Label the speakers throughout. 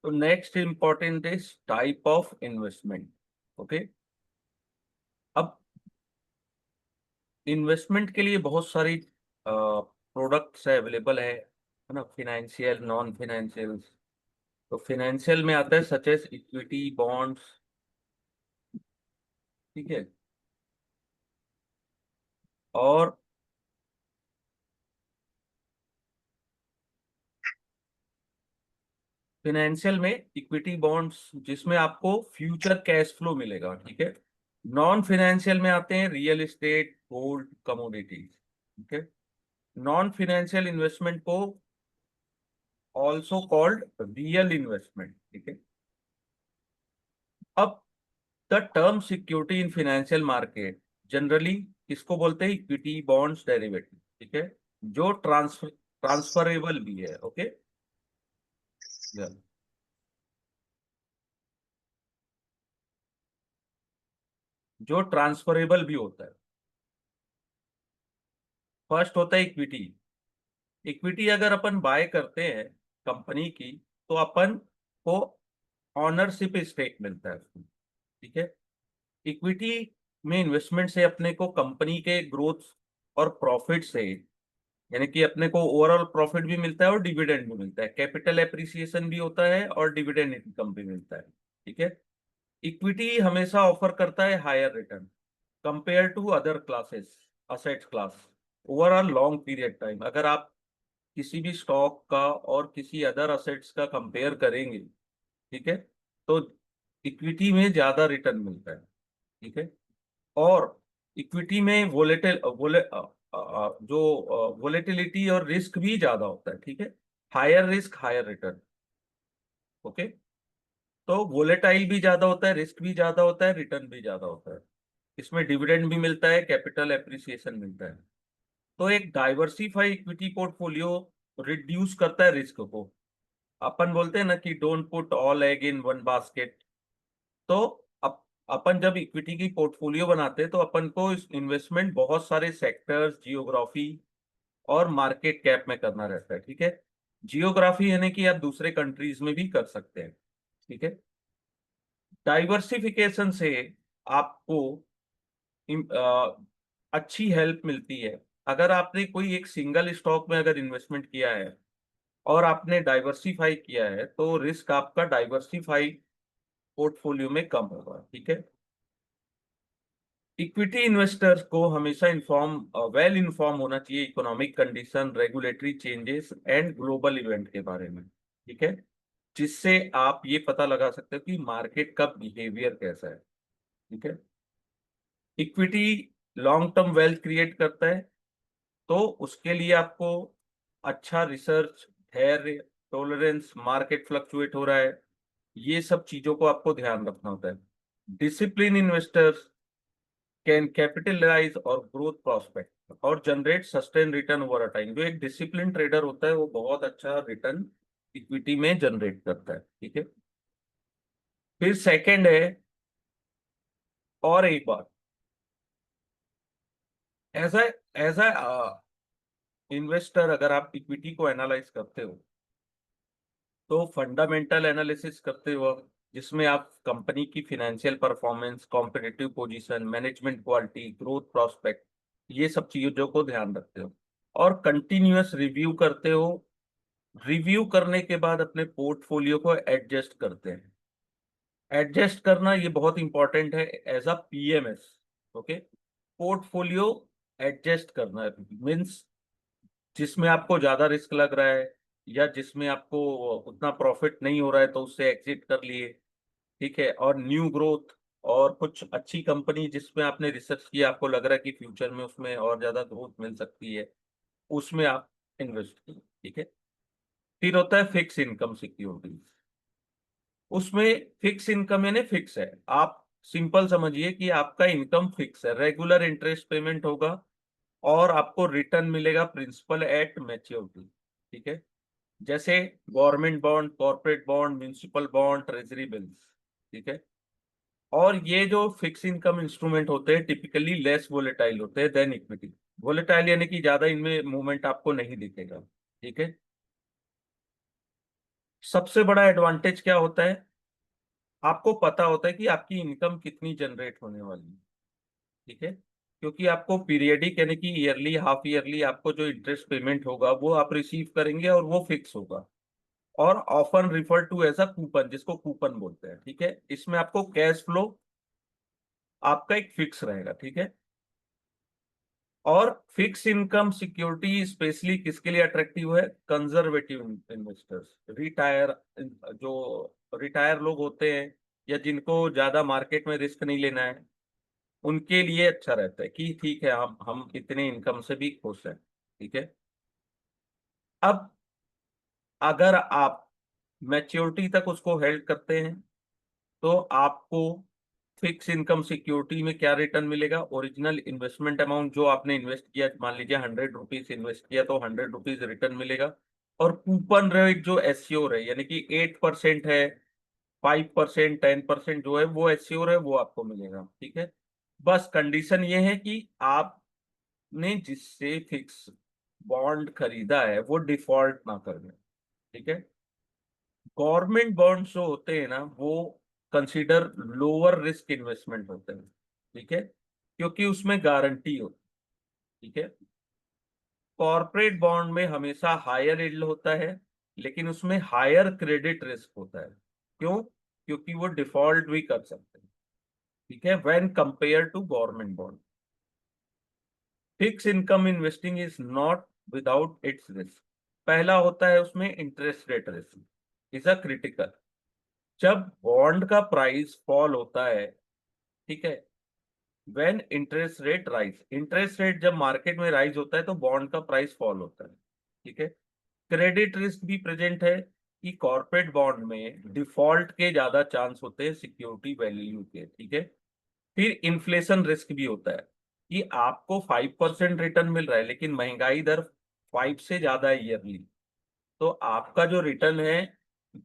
Speaker 1: तो next important is type of investment. Okay, अब investment के लिए बहुत सारी प्रोडक्ट्स अवेलेबल है ना, फिनेंशियल, नॉन फिनेंशियल। तो फिनेंशियल में आता है सच एज इक्विटी, बॉन्ड्स। ठीक है, और फिनेंशियल में इक्विटी, बॉन्ड्स जिसमें आपको फ्यूचर कैश फ्लो मिलेगा। ठीक है, नॉन फिनेंशियल में आते हैं रियल एस्टेट, गोल्ड, कमोडिटीज। ठीक है, नॉन फिनेंशियल इन्वेस्टमेंट को ऑल्सो कॉल्ड रियल इन्वेस्टमेंट। ठीक है, अब the term security in financial market generally किसको बोलते हैं? Equity, bonds, derivative. ठीक है, जो ट्रांसफरेबल भी है। ओके, जो ट्रांसफरेबल भी होता है। फर्स्ट होता है इक्विटी। इक्विटी अगर अपन बाय करते हैं कंपनी की, तो अपन को ऑनरशिप स्टेक मिलता है उसमें। ठीक है, इक्विटी में इन्वेस्टमेंट से अपने को कंपनी के ग्रोथ और प्रॉफिट से, यानी कि अपने को ओवरऑल प्रॉफिट भी मिलता है और डिविडेंड भी मिलता है, कैपिटल एप्रिसिएशन भी होता है और डिविडेंड इनकम भी मिलता है। ठीक है, इक्विटी हमेशा ऑफर करता है higher return compare to other classes, asset class, overall long period time. अगर आप किसी भी स्टॉक का और किसी अदर असेट्स का कंपेयर करेंगे, ठीक है, तो इक्विटी में ज्यादा रिटर्न मिलता है। ठीक है, और इक्विटी में जो वोलेटिलिटी और रिस्क भी ज्यादा होता है। ठीक है, higher risk higher return. Okay, तो वोलेटाइल भी ज्यादा होता है, रिस्क भी ज्यादा होता है, रिटर्न भी ज्यादा होता है। इसमें डिविडेंड भी मिलता है, कैपिटल एप्रिसिएशन मिलता है। तो एक डाइवर्सिफाई इक्विटी पोर्टफोलियो रिड्यूस करता है रिस्क को। अपन बोलते हैं ना कि don't put all egg in one basket. तो अपन जब इक्विटी की पोर्टफोलियो बनाते हैं तो अपन को इस इन्वेस्टमेंट बहुत सारे सेक्टर्स, जियोग्राफी और मार्केट कैप में करना रहता है। ठीक है, जियोग्राफी यानी कि आप दूसरे कंट्रीज में भी कर सकते हैं। ठीक है, डाइवर्सिफिकेशन से आपको अच्छी हेल्प मिलती है। अगर आपने कोई एक सिंगल स्टॉक में अगर इन्वेस्टमेंट किया है और आपने डाइवर्सिफाई किया है, तो रिस्क आपका डाइवर्सिफाई पोर्टफोलियो में कम होगा। ठीक है, इक्विटी इन्वेस्टर्स को हमेशा वेल इन्फॉर्म होना चाहिए economic condition, regulatory changes and global event के बारे में। ठीक है, जिससे आप ये पता लगा सकते हो कि मार्केट का बिहेवियर कैसा है। ठीक है, equity long term wealth create करता है, तो उसके लिए आपको अच्छा रिसर्च, धैर्य, टॉलरेंस, मार्केट फ्लक्चुएट हो रहा है, ये सब चीजों को आपको ध्यान रखना होता है। डिसिप्लिन इन्वेस्टर्स कैन कैपिटलाइज और ग्रोथ प्रोस्पेक्ट और generate sustain return over a time. जो एक डिसिप्लिन ट्रेडर होता है वो बहुत अच्छा रिटर्न इक्विटी में जनरेट करता है। ठीक है, फिर सेकंड है, और एक बात, as a as a investor अगर आप इक्विटी को एनालाइज करते हो, तो फंडामेंटल एनालिसिस करते हो जिसमें आप कंपनी की financial performance, competitive position, management quality, growth prospect, ये सब चीजों को ध्यान रखते हो और कंटिन्यूअस रिव्यू करते हो। रिव्यू करने के बाद अपने पोर्टफोलियो को एडजस्ट करते हैं। एडजस्ट करना ये बहुत इंपॉर्टेंट है as a PMS. Okay, portfolio adjust करना मीन्स जिसमें आपको ज्यादा रिस्क लग रहा है या जिसमें आपको उतना प्रॉफिट नहीं हो रहा है तो उससे एग्जिट कर लिए। ठीक है, और न्यू ग्रोथ और कुछ अच्छी कंपनी जिसमें आपने रिसर्च किया, आपको लग रहा है कि फ्यूचर में उसमें और ज्यादा ग्रोथ मिल सकती है, उसमें आप इन्वेस्ट कीजिए। ठीक है, फिर होता है फिक्स इनकम सिक्योरिटी। उसमें फिक्स इनकम यानी फिक्स है, आप सिंपल समझिए कि आपका इनकम फिक्स है, रेगुलर इंटरेस्ट पेमेंट होगा और आपको रिटर्न मिलेगा प्रिंसिपल एट मैच्योरिटी। ठीक है, जैसे government bond, corporate bond, municipal bond, treasury bills. ठीक है, और ये जो फिक्स इनकम इंस्ट्रूमेंट होते हैं टिपिकली लेस वोलेटाइल होते हैं देन इक्विटी। वोलेटाइल यानी कि ज्यादा इनमें मूवमेंट आपको नहीं दिखेगा। ठीक है, सबसे बड़ा एडवांटेज क्या होता है, आपको पता होता है कि आपकी इनकम कितनी जनरेट होने वाली है। ठीक है, क्योंकि आपको पीरियडिक यानी कि ईयरली, हाफ ईयरली आपको जो इंटरेस्ट पेमेंट होगा वो आप रिसीव करेंगे और वो फिक्स होगा। और often refer to as a coupon, जिसको कूपन बोलते हैं। ठीक है, इसमें आपको कैश फ्लो आपका एक फिक्स रहेगा। ठीक है, और फिक्स इनकम सिक्योरिटी स्पेशली किसके लिए अट्रैक्टिव है, कंजर्वेटिव इन्वेस्टर्स, जो रिटायर लोग होते हैं या जिनको ज्यादा मार्केट में रिस्क नहीं लेना है, उनके लिए अच्छा रहता है कि ठीक है, हम इतने इनकम से भी खुश हैं। ठीक है, अब अगर आप मैच्योरिटी तक उसको हेल्ड करते हैं तो आपको फिक्स इनकम सिक्योरिटी में क्या रिटर्न मिलेगा, ओरिजिनल इन्वेस्टमेंट अमाउंट जो आपने इन्वेस्ट किया, मान लीजिए 100 रुपीज इन्वेस्ट किया तो 100 रुपीज रिटर्न मिलेगा। और कूपन रेट जो एस्योर है, यानी कि 8% है, 5%, 10% जो है वो एस्योर है, वो आपको मिलेगा। ठीक है, बस कंडीशन ये है कि आपने जिससे फिक्स बॉन्ड खरीदा है वो डिफॉल्ट ना कर दे। ठीक है, गवर्नमेंट बॉन्ड्स जो होते हैं ना, वो कंसीडर लोअर रिस्क इन्वेस्टमेंट होते हैं। ठीक है, क्योंकि उसमें गारंटी होती है। ठीक है, कॉर्पोरेट बॉन्ड में हमेशा हायर यील्ड होता है, लेकिन उसमें हायर क्रेडिट रिस्क होता है। क्यों? क्योंकि वो डिफॉल्ट भी कर सकते हैं। ठीक है, when compare to government bond, fix income investing is not without its risk. पहला होता है उसमें interest rate risk, is a critical. जब बॉन्ड का प्राइस फॉल होता है, ठीक है, when interest rate rise, interest rate जब मार्केट में राइज होता है तो बॉन्ड का प्राइस फॉल होता है। ठीक है, क्रेडिट रिस्क भी प्रेजेंट है कि कॉर्पोरेट बॉन्ड में डिफॉल्ट के ज्यादा चांस होते हैं सिक्योरिटी वैल्यू के। ठीक है, फिर इन्फ्लेशन रिस्क भी होता है कि आपको 5% रिटर्न मिल रहा है लेकिन महंगाई दर 5 से ज्यादा है ईयरली, तो आपका जो रिटर्न है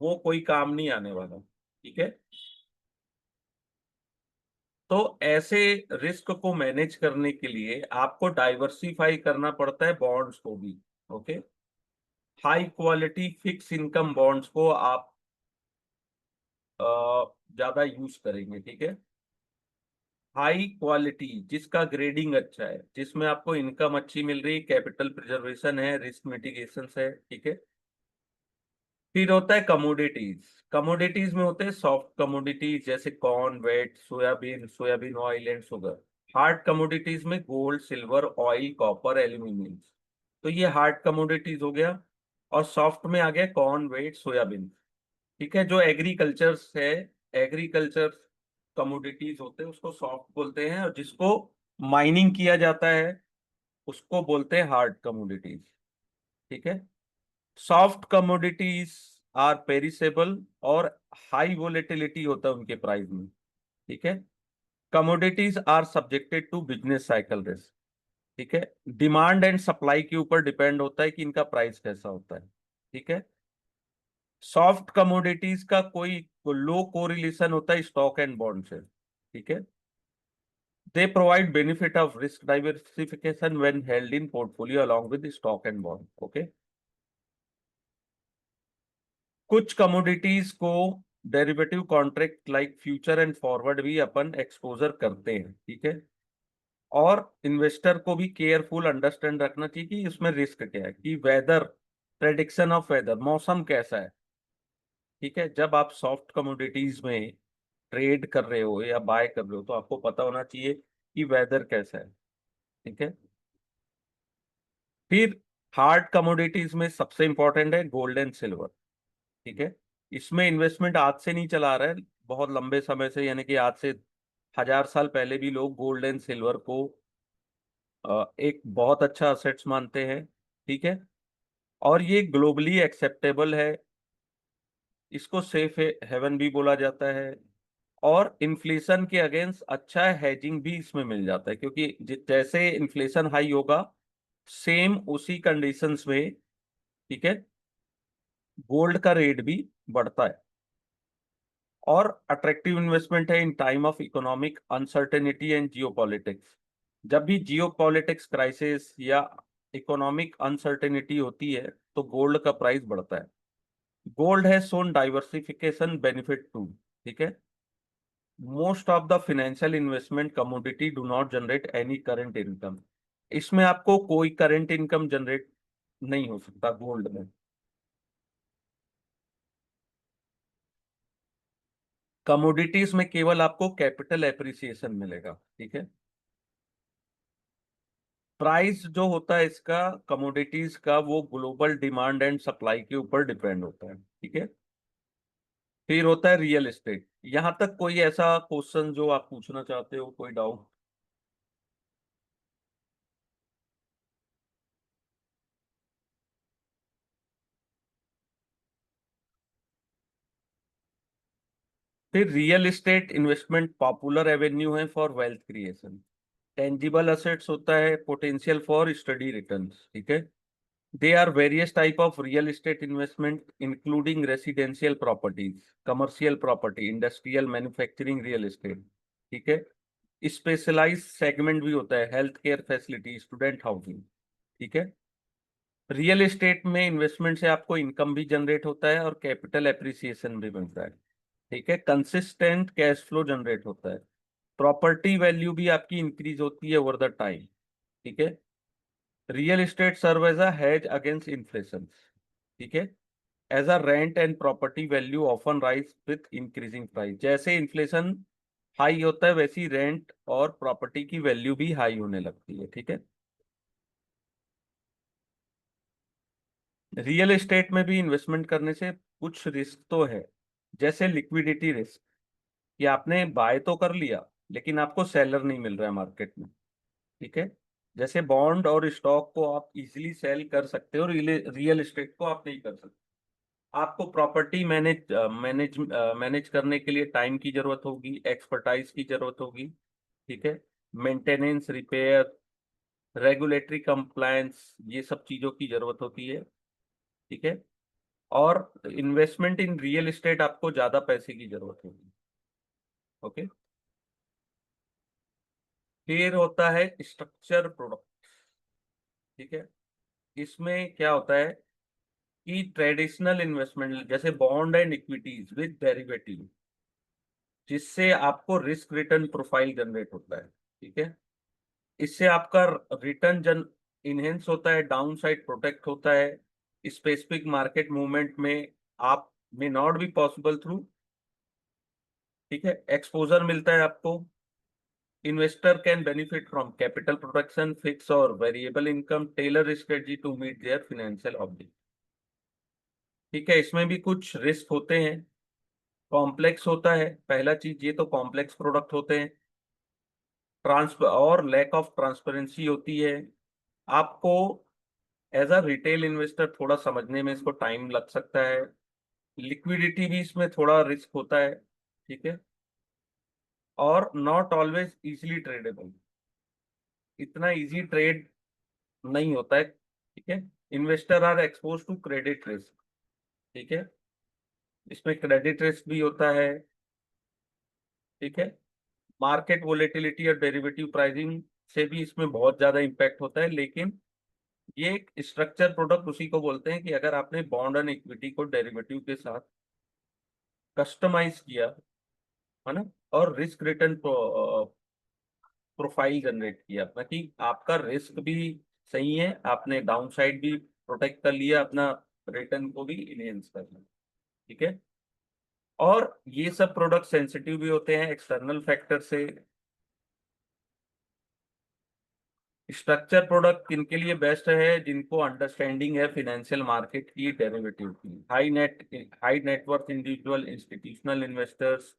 Speaker 1: वो कोई काम नहीं आने वाला। ठीक है, तो ऐसे रिस्क को मैनेज करने के लिए आपको डाइवर्सिफाई करना पड़ता है बॉन्ड्स को भी। Okay, high quality fix income bonds को आप अ, ज्यादा यूज करेंगे। ठीक है, हाई क्वालिटी जिसका ग्रेडिंग अच्छा है, जिसमें आपको इनकम अच्छी मिल रही है, कैपिटल प्रिजर्वेशन है, रिस्क मिटिगेशन है। ठीक है, फिर होता है कमोडिटीज। कमोडिटीज में होते हैं सॉफ्ट कमोडिटीज जैसे corn, wheat, soybean, soybean oil and sugar. Hard commodities में gold, silver, oil, copper, aluminium. तो ये हार्ड कमोडिटीज हो गया। और सॉफ्ट में आ गया कॉर्न, वेट, सोयाबीन। ठीक है, जो एग्रीकल्चर है, एग्रीकल्चर कमोडिटीज होते हैं उसको सॉफ्ट बोलते हैं, और जिसको माइनिंग किया जाता है उसको बोलते हैं हार्ड कमोडिटीज। ठीक है, सॉफ्ट कमोडिटीज आर पेरिसेबल और हाई वोलेटिलिटी होता है उनके प्राइस में। ठीक है, commodities are subjected to business cycle risk. ठीक है, डिमांड एंड सप्लाई के ऊपर डिपेंड होता है कि इनका प्राइस कैसा होता है। ठीक है, सॉफ्ट कमोडिटीज का कोई लो कोरिलेशन होता है स्टॉक एंड बॉन्ड से। ठीक है, they provide benefit of risk diversification when held in portfolio along with stock and bond. Okay, कुछ कमोडिटीज को derivative contract like future and forward भी अपन एक्सपोजर करते हैं। ठीक है, और इन्वेस्टर को भी केयरफुल अंडरस्टैंड रखना चाहिए कि इसमें रिस्क क्या है, कि वेदर, प्रेडिक्शन ऑफ वेदर, मौसम कैसा है। ठीक है, जब आप सॉफ्ट कमोडिटीज में ट्रेड कर रहे हो या बाय कर रहे हो तो आपको पता होना चाहिए कि वेदर कैसा है। ठीक है, फिर हार्ड कमोडिटीज में सबसे इंपॉर्टेंट है गोल्ड एंड सिल्वर। ठीक है, इसमें इन्वेस्टमेंट आज से नहीं चला रहा है, बहुत लंबे समय से, यानी कि आज से 1000 साल पहले भी लोग गोल्ड एंड सिल्वर को एक बहुत अच्छा असेट्स मानते हैं। ठीक है, और ये ग्लोबली एक्सेप्टेबल है, इसको सेफ हेवन भी बोला जाता है। और इन्फ्लेशन के अगेंस्ट अच्छा हेजिंग भी इसमें मिल जाता है, क्योंकि जैसे इन्फ्लेशन हाई होगा सेम उसी कंडीशंस में, ठीक है, गोल्ड का रेट भी बढ़ता है। और अट्रैक्टिव इन्वेस्टमेंट है in time of economic uncertainty and geopolitics. जब भी जियोपॉलिटिक्स क्राइसिस या इकोनॉमिक अनसर्टेनिटी होती है तो गोल्ड का प्राइस बढ़ता है। Gold has shown diversification benefit too, ठीक है। Most of the financial investment commodity do not generate any current income. इसमें आपको कोई करंट इनकम जनरेट नहीं हो सकता गोल्ड में। कमोडिटीज में केवल आपको कैपिटल एप्रिसिएशन मिलेगा, ठीक है। प्राइस जो होता है इसका कमोडिटीज का, वो ग्लोबल डिमांड एंड सप्लाई के ऊपर डिपेंड होता है, ठीक है। फिर होता है रियल एस्टेट। यहां तक कोई ऐसा क्वेश्चन जो आप पूछना चाहते हो, कोई डाउट? फिर real estate investment popular avenue है for wealth creation. Tangible assets होता है पोटेंशियल फॉर स्टडी रिटर्न्स, ठीक है। They are various type of real estate investment including residential properties, commercial property, industrial, manufacturing real estate, ठीक है। Specialise segment भी होता है, health care facility, student housing, ठीक है। रियल एस्टेट में इन्वेस्टमेंट से आपको इनकम भी जनरेट होता है और कैपिटल एप्रिसिएशन भी मिलता है, ठीक है। कंसिस्टेंट कैश फ्लो जनरेट होता है। प्रॉपर्टी वैल्यू भी आपकी इंक्रीज होती है ओवर द टाइम, ठीक है। Real estate serve as a hedge against inflation, ठीक है। As a rent and property value often rise with increasing price. जैसे इन्फ्लेशन हाई होता है वैसी रेंट और प्रॉपर्टी की वैल्यू भी हाई होने लगती है, ठीक है। रियल एस्टेट में भी इन्वेस्टमेंट करने से कुछ रिस्क तो है, जैसे लिक्विडिटी रिस्क, कि आपने बाय तो कर लिया लेकिन आपको सेलर नहीं मिल रहा है मार्केट में, ठीक है। जैसे बॉन्ड और स्टॉक को आप इजीली सेल कर सकते हो, रियल एस्टेट को आप नहीं कर सकते। आपको प्रॉपर्टी मैनेज करने के लिए टाइम की जरूरत होगी, एक्सपर्टाइज की जरूरत होगी, ठीक है। मेंटेनेंस, रिपेयर, रेगुलेटरी कंप्लायंस, ये सब चीजों की जरूरत होती है, ठीक है। और इन्वेस्टमेंट इन रियल एस्टेट आपको ज्यादा पैसे की जरूरत होगी, ओके। फिर होता है स्ट्रक्चर प्रोडक्ट, ठीक है। इसमें क्या होता है कि ट्रेडिशनल इन्वेस्टमेंट जैसे bond and equities with derivative, जिससे आपको रिस्क रिटर्न प्रोफाइल जनरेट होता है, ठीक है। इससे आपका रिटर्न जन इनहेंस होता है, डाउन साइड प्रोटेक्ट होता है। स्पेसिफिक मार्केट मूवमेंट में आप may not be possible through, ठीक है, एक्सपोजर मिलता है आपको। Investor can benefit from capital protection, fixed और variable income, tailor strategy to meet their financial objective, ठीक है। इसमें भी कुछ रिस्क होते हैं। कॉम्प्लेक्स होता है, पहला चीज ये तो कॉम्प्लेक्स प्रोडक्ट होते हैं। ट्रांस और लैक ऑफ ट्रांसपेरेंसी होती है। आपको एज अ रिटेल इन्वेस्टर थोड़ा समझने में इसको टाइम लग सकता है। लिक्विडिटी भी इसमें थोड़ा रिस्क होता है, ठीक है। और नॉट ऑलवेज इजीली ट्रेडेबल, इतना इजी ट्रेड नहीं होता है, ठीक है। Investor are expose to credit risk, ठीक है। इसमें क्रेडिट रिस्क भी होता है, ठीक है। मार्केट वोलेटिलिटी और डेरिवेटिव प्राइसिंग से भी इसमें बहुत ज्यादा इम्पैक्ट होता है। लेकिन ये एक स्ट्रक्चर प्रोडक्ट उसी को बोलते हैं कि अगर आपने बॉन्ड एंड इक्विटी को डेरिवेटिव के साथ कस्टमाइज किया, है ना, और रिस्क रिटर्न प्रोफाइल जनरेट किया, ताकि आपका रिस्क भी सही है, आपने डाउन साइड भी प्रोटेक्ट कर लिया, अपना रिटर्न को भी इनहेंस कर लिया, ठीक है। और ये सब प्रोडक्ट सेंसिटिव भी होते हैं एक्सटर्नल फैक्टर से। स्ट्रक्चर प्रोडक्ट किनके लिए बेस्ट है? जिनको अंडरस्टैंडिंग है फाइनेंशियल मार्केट की, डेरिवेटिव की, high net worth individual, institutional investors,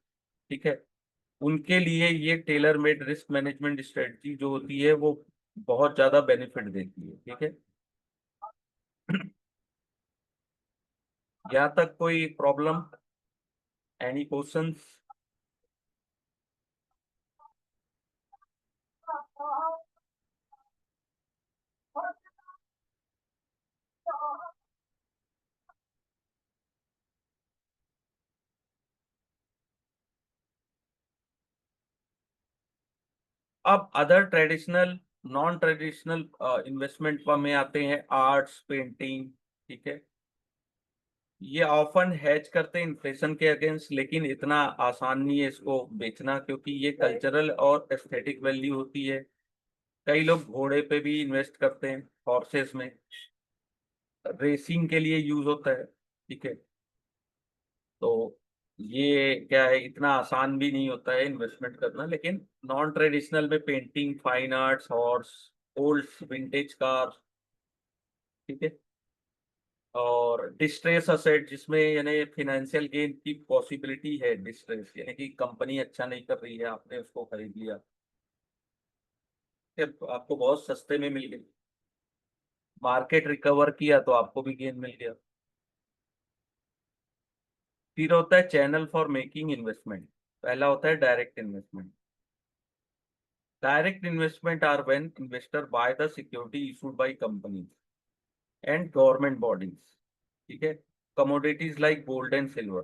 Speaker 1: ठीक है। उनके लिए ये tailor made risk management strategy जो होती है वो बहुत ज्यादा बेनिफिट देती है, ठीक है। यहाँ तक कोई प्रॉब्लम, एनी क्वेश्चंस? अब other traditional, non traditional investment में आते हैं आर्ट्स, पेंटिंग, ठीक है। ये ऑफन हेज करते हैं इन्फ्लेशन के अगेंस्ट, लेकिन इतना आसान नहीं है इसको बेचना, क्योंकि ये कल्चरल और एस्थेटिक वैल्यू होती है। कई लोग घोड़े पे भी इन्वेस्ट करते हैं, हॉर्सेस में, रेसिंग के लिए यूज होता है। ठीक है, तो ये क्या है, इतना आसान भी नहीं होता है इन्वेस्टमेंट करना। लेकिन नॉन ट्रेडिशनल में painting, fine arts, horse, old vintage car, ठीक है, और डिस्ट्रेस असेट जिसमें यानी फिनेंशियल गेन की पॉसिबिलिटी है। डिस्ट्रेस यानी कि कंपनी अच्छा नहीं कर रही है, आपने उसको खरीद लिया, फिर आपको बहुत सस्ते में मिल गई, मार्केट रिकवर किया तो आपको भी गेन मिल गया। फिर होता है चैनल फॉर मेकिंग इन्वेस्टमेंट। पहला होता है direct investment. Direct investment are when investor buy the security issued by company and government bodies. ठीक है, commodities like gold and silver.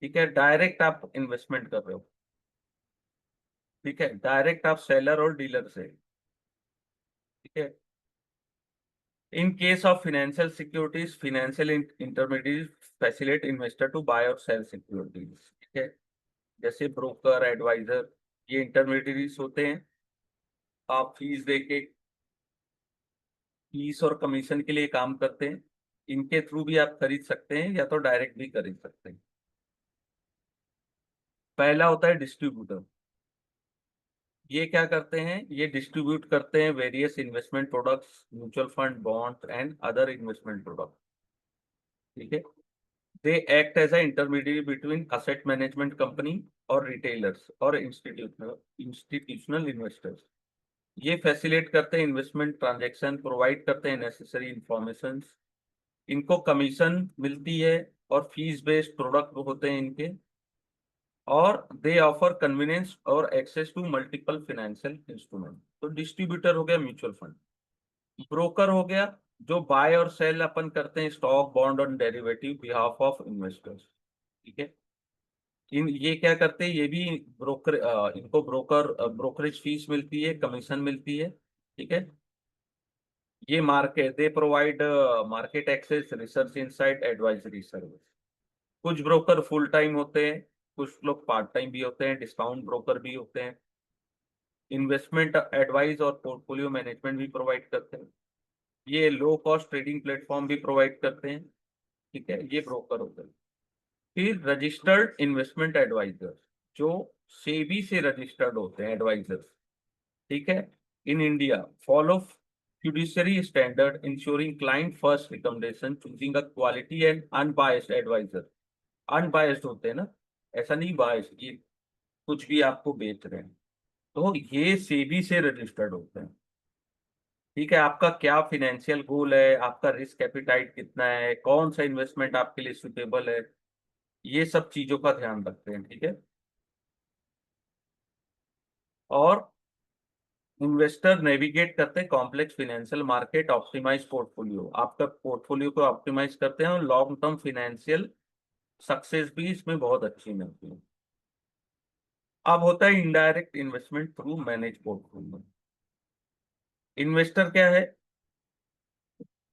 Speaker 1: ठीक है, डायरेक्ट आप इन्वेस्टमेंट कर रहे हो। ठीक है, डायरेक्ट आप सेलर और डीलर से। ठीक है, in case of financial securities, financial intermediate facilitate investor to buy और सेल सिक्योरिटीज। ठीक है, जैसे ब्रोकर, एडवाइजर, ये इंटरमीडिएट्स होते हैं। आप फीस देके, फीस और कमीशन के लिए काम करते हैं। इनके थ्रू भी आप खरीद सकते हैं, या तो डायरेक्ट भी खरीद सकते हैं। पहला होता है डिस्ट्रीब्यूटर। ये क्या करते हैं, ये डिस्ट्रीब्यूट करते हैं various investment products, mutual fund, bond and other investment product. ठीक है, they act as a intermediate between asset management company और रिटेलर्स और इंस्टीट्यूशनल इन्वेस्टर्स। ये फैसिलिटेट करते हैं इन्वेस्टमेंट ट्रांजैक्शन, प्रोवाइड करते हैं नेसेसरी इंफॉर्मेशन। इनको कमीशन मिलती है, और फीस बेस्ड प्रोडक्ट होते हैं इनके। और दे ऑफर कन्वीनियंस और access to multiple financial instrument. तो डिस्ट्रीब्यूटर हो गया म्यूचुअल फंड। ब्रोकर हो गया जो बाय और सेल अपन करते हैं स्टॉक, बॉन्ड और डेरिवेटिव बिहाफ ऑफ इन्वेस्टर्स। ठीक है, इन ये क्या करते हैं, ये भी ब्रोकर, इनको ब्रोकरेज फीस मिलती है, कमीशन मिलती है। ठीक है, ये market, they provide market access, research insight, advisory service. कुछ ब्रोकर फुल टाइम होते हैं, कुछ लोग पार्ट टाइम भी होते हैं, डिस्काउंट ब्रोकर भी होते हैं। इन्वेस्टमेंट एडवाइस और पोर्टफोलियो मैनेजमेंट भी प्रोवाइड करते हैं। ये लो कॉस्ट ट्रेडिंग प्लेटफॉर्म भी प्रोवाइड करते हैं। ठीक है, ये ब्रोकर होते हैं। फिर रजिस्टर्ड इन्वेस्टमेंट एडवाइजर, जो सेबी से रजिस्टर्ड होते हैं एडवाइजर्स। ठीक है, in India follow fiduciary standard ensuring client first recommendation, choosing a quality and unbiased advisor। Unbiased होते हैं ना, ऐसा नहीं बायस्ड कि कुछ भी आपको बेच रहे हैं। तो ये सेबी से रजिस्टर्ड होते हैं। ठीक है, आपका क्या फिनेंशियल गोल है, आपका रिस्क एपिटाइट कितना है, कौन सा इन्वेस्टमेंट आपके लिए सुटेबल है, ये सब चीजों का ध्यान रखते हैं। ठीक है, और इन्वेस्टर नेविगेट करते हैं complex financial market, optimise portfolio, आपका पोर्टफोलियो को ऑप्टिमाइज करते हैं, और लॉन्ग टर्म फाइनेंशियल सक्सेस भी इसमें बहुत अच्छी मिलती है। अब होता है indirect investment through manage portfolio. Investor क्या है,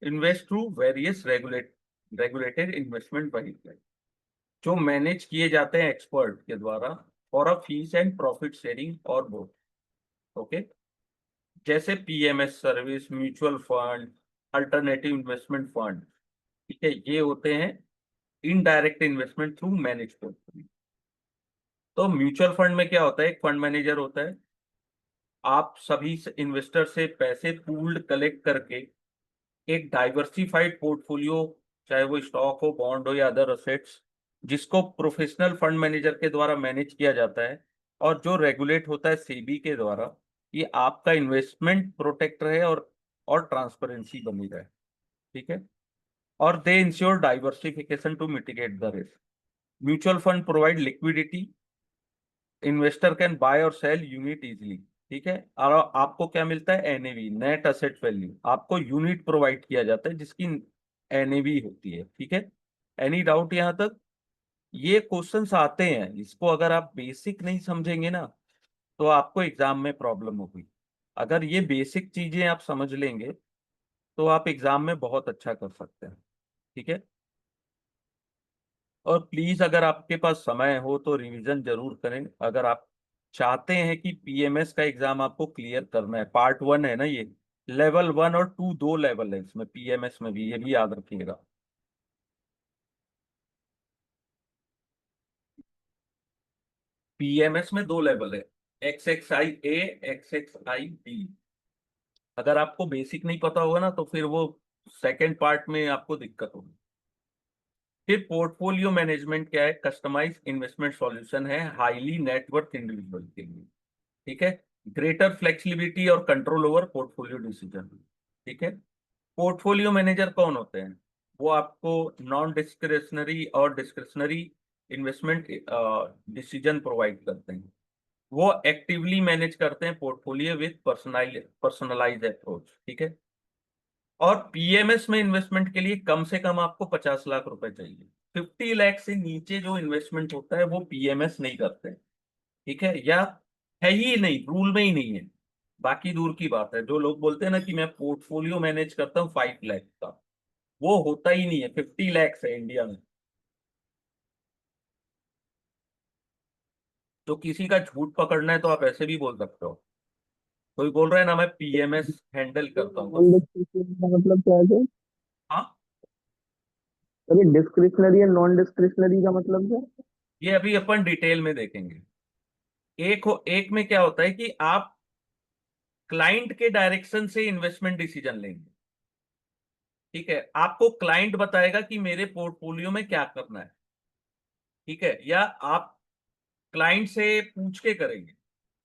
Speaker 1: invest through various regulated investment vehicle, जो मैनेज किए जाते हैं एक्सपर्ट के द्वारा for a fees and profit sharing और बोथ। ओके, जैसे PMS service, mutual fund, alternative investment fund. ठीक है, ये होते हैं indirect investment through manage portfolio. तो म्यूचुअल फंड में क्या होता है, एक फंड मैनेजर होता है। आप सभी इन्वेस्टर से पैसे पूल्ड कलेक्ट करके एक डाइवर्सिफाइड पोर्टफोलियो, चाहे वो स्टॉक हो, बॉन्ड हो या अदर असेट्स, जिसको प्रोफेशनल फंड मैनेजर के द्वारा मैनेज किया जाता है, और जो रेगुलेट होता है सेबी के द्वारा, ये आपका इन्वेस्टमेंट प्रोटेक्ट रहे और ट्रांसपेरेंसी बनी रहे। ठीक है, और they ensure diversification to mitigate the risk. Mutual fund provide liquidity, investor can buy और सेल यूनिट इजीली। ठीक है, और आपको क्या मिलता है, एनएवी, नेट असेट वैल्यू, आपको यूनिट प्रोवाइड किया जाता है जिसकी एनएवी होती है। ठीक है, एनी डाउट यहाँ तक? ये क्वेश्चंस आते हैं, इसको अगर आप बेसिक नहीं समझेंगे ना, तो आपको एग्जाम में प्रॉब्लम होगी। अगर ये बेसिक चीजें आप समझ लेंगे, तो आप एग्जाम में बहुत अच्छा कर सकते हैं। ठीक है, और प्लीज अगर आपके पास समय हो तो रिवीजन जरूर करें। अगर आप चाहते हैं कि पीएमएस का एग्जाम आपको क्लियर करना है, पार्ट 1 है ना ये, लेवल 1 और 2 दो लेवल है इसमें, पीएमएस में भी, ये भी याद रखिएगा। पीएमएस में दो लेवल है, XXI A, XXI B। अगर आपको बेसिक नहीं पता होगा ना तो फिर वो सेकंड पार्ट में आपको दिक्कत होगी। फिर पोर्टफोलियो मैनेजमेंट क्या है? कस्टमाइज इन्वेस्टमेंट सॉल्यूशन है हाईली नेटवर्थ इंडिविजुअल के लिए। ठीक है। ग्रेटर फ्लेक्सिबिलिटी और कंट्रोल ओवर पोर्टफोलियो डिसीजन। ठीक है। पोर्टफोलियो मैनेजर कौन होते हैं? वो आपको नॉन डिस्क्रिशनरी और डिस्क्रिशनरी इन्वेस्टमेंट डिसीजन प्रोवाइड करते हैं। वो एक्टिवली मैनेज करते हैं पोर्टफोलियो विद पर्सनलाइज अप्रोच। ठीक है। और पीएमएस में इन्वेस्टमेंट के लिए कम से कम आपको 50 लाख रुपए चाहिए। 50 लाख से नीचे जो इन्वेस्टमेंट होता है वो पीएमएस नहीं करते। ठीक है, या है ही नहीं, रूल में ही नहीं है। बाकी दूर की बात है, जो लोग बोलते हैं ना कि मैं पोर्टफोलियो मैनेज करता हूँ 5 लाख का, वो होता ही नहीं है। 50 लाख है इंडिया में। तो किसी का झूठ पकड़ना है तो आप ऐसे भी बोल सकते हो। कोई बोल रहा है ना मैं पीएमएस हैंडल करता हूँ, तो
Speaker 2: नॉन डिस्क्रिशनरी का मतलब क्या है सर?
Speaker 1: हाँ,
Speaker 2: अरे डिस्क्रिशनरी और नॉन डिस्क्रिशनरी का मतलब क्या?
Speaker 1: ये अभी अपन डिटेल में देखेंगे। एक में क्या होता है कि आप क्लाइंट के डायरेक्शन से इन्वेस्टमेंट डिसीजन लेंगे। ठीक है, आपको क्लाइंट बताएगा कि मेरे पोर्टफोलियो में क्या करना है। ठीक है, या आप क्लाइंट से पूछ के करेंगे।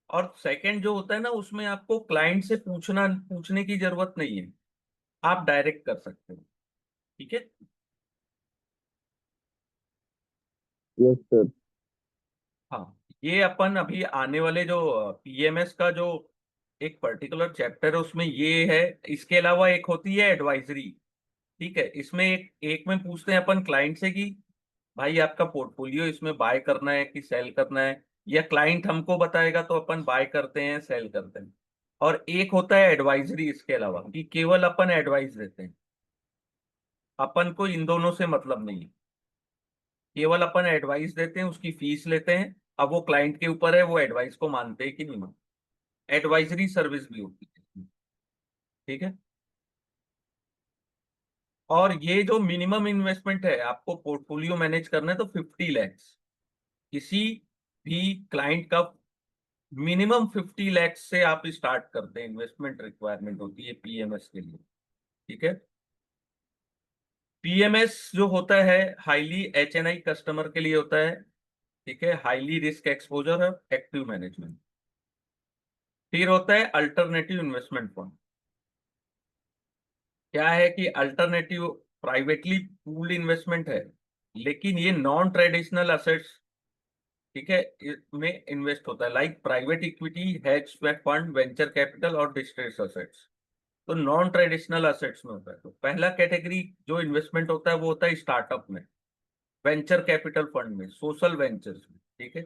Speaker 1: और सेकंड जो होता है ना, उसमें आपको क्लाइंट से पूछने की जरूरत नहीं है, आप डायरेक्ट कर सकते हो। ठीक है।
Speaker 2: Yes sir.
Speaker 1: हाँ, ये अपन अभी आने वाले जो पीएमएस का जो एक पर्टिकुलर चैप्टर है उसमें ये है। इसके अलावा एक होती है एडवाइजरी। ठीक है, इसमें एक में पूछते हैं अपन क्लाइंट से कि भाई आपका पोर्टफोलियो इसमें बाय करना है कि सेल करना है, या क्लाइंट हमको बताएगा तो अपन बाय करते हैं सेल करते हैं। और एक होता है एडवाइजरी इसके अलावा, कि केवल अपन एडवाइस देते हैं, अपन को इन दोनों से मतलब नहीं है। केवल अपन एडवाइस देते हैं, उसकी फीस लेते हैं। अब वो क्लाइंट के ऊपर है वो एडवाइस को मानते हैं कि नहीं मानते। एडवाइजरी सर्विस भी होती है। ठीक है। और ये जो मिनिमम इन्वेस्टमेंट है आपको पोर्टफोलियो मैनेज करना है तो 50 लाख, किसी भी क्लाइंट का मिनिमम 50 लाख से आप स्टार्ट करते हैं, इन्वेस्टमेंट रिक्वायरमेंट होती है पीएमएस के लिए। ठीक है। पीएमएस जो होता है हाईली एचएनआई कस्टमर के लिए होता है। ठीक है, हाईली रिस्क एक्सपोजर है, एक्टिव मैनेजमेंट। फिर होता है अल्टरनेटिव इन्वेस्टमेंट फंड। क्या है कि अल्टरनेटिव प्राइवेटली पूल्ड इन्वेस्टमेंट है, लेकिन ये नॉन ट्रेडिशनल असेट्स, ठीक है, में इन्वेस्ट होता है, like private equity, hedge fund, venture capital और डिस्ट्रेस असेट्स। तो नॉन ट्रेडिशनल असेट्स में होता है। तो पहला कैटेगरी जो इन्वेस्टमेंट होता है वो होता है स्टार्टअप में, वेंचर कैपिटल फंड में, सोशल वेंचर्स में। ठीक है।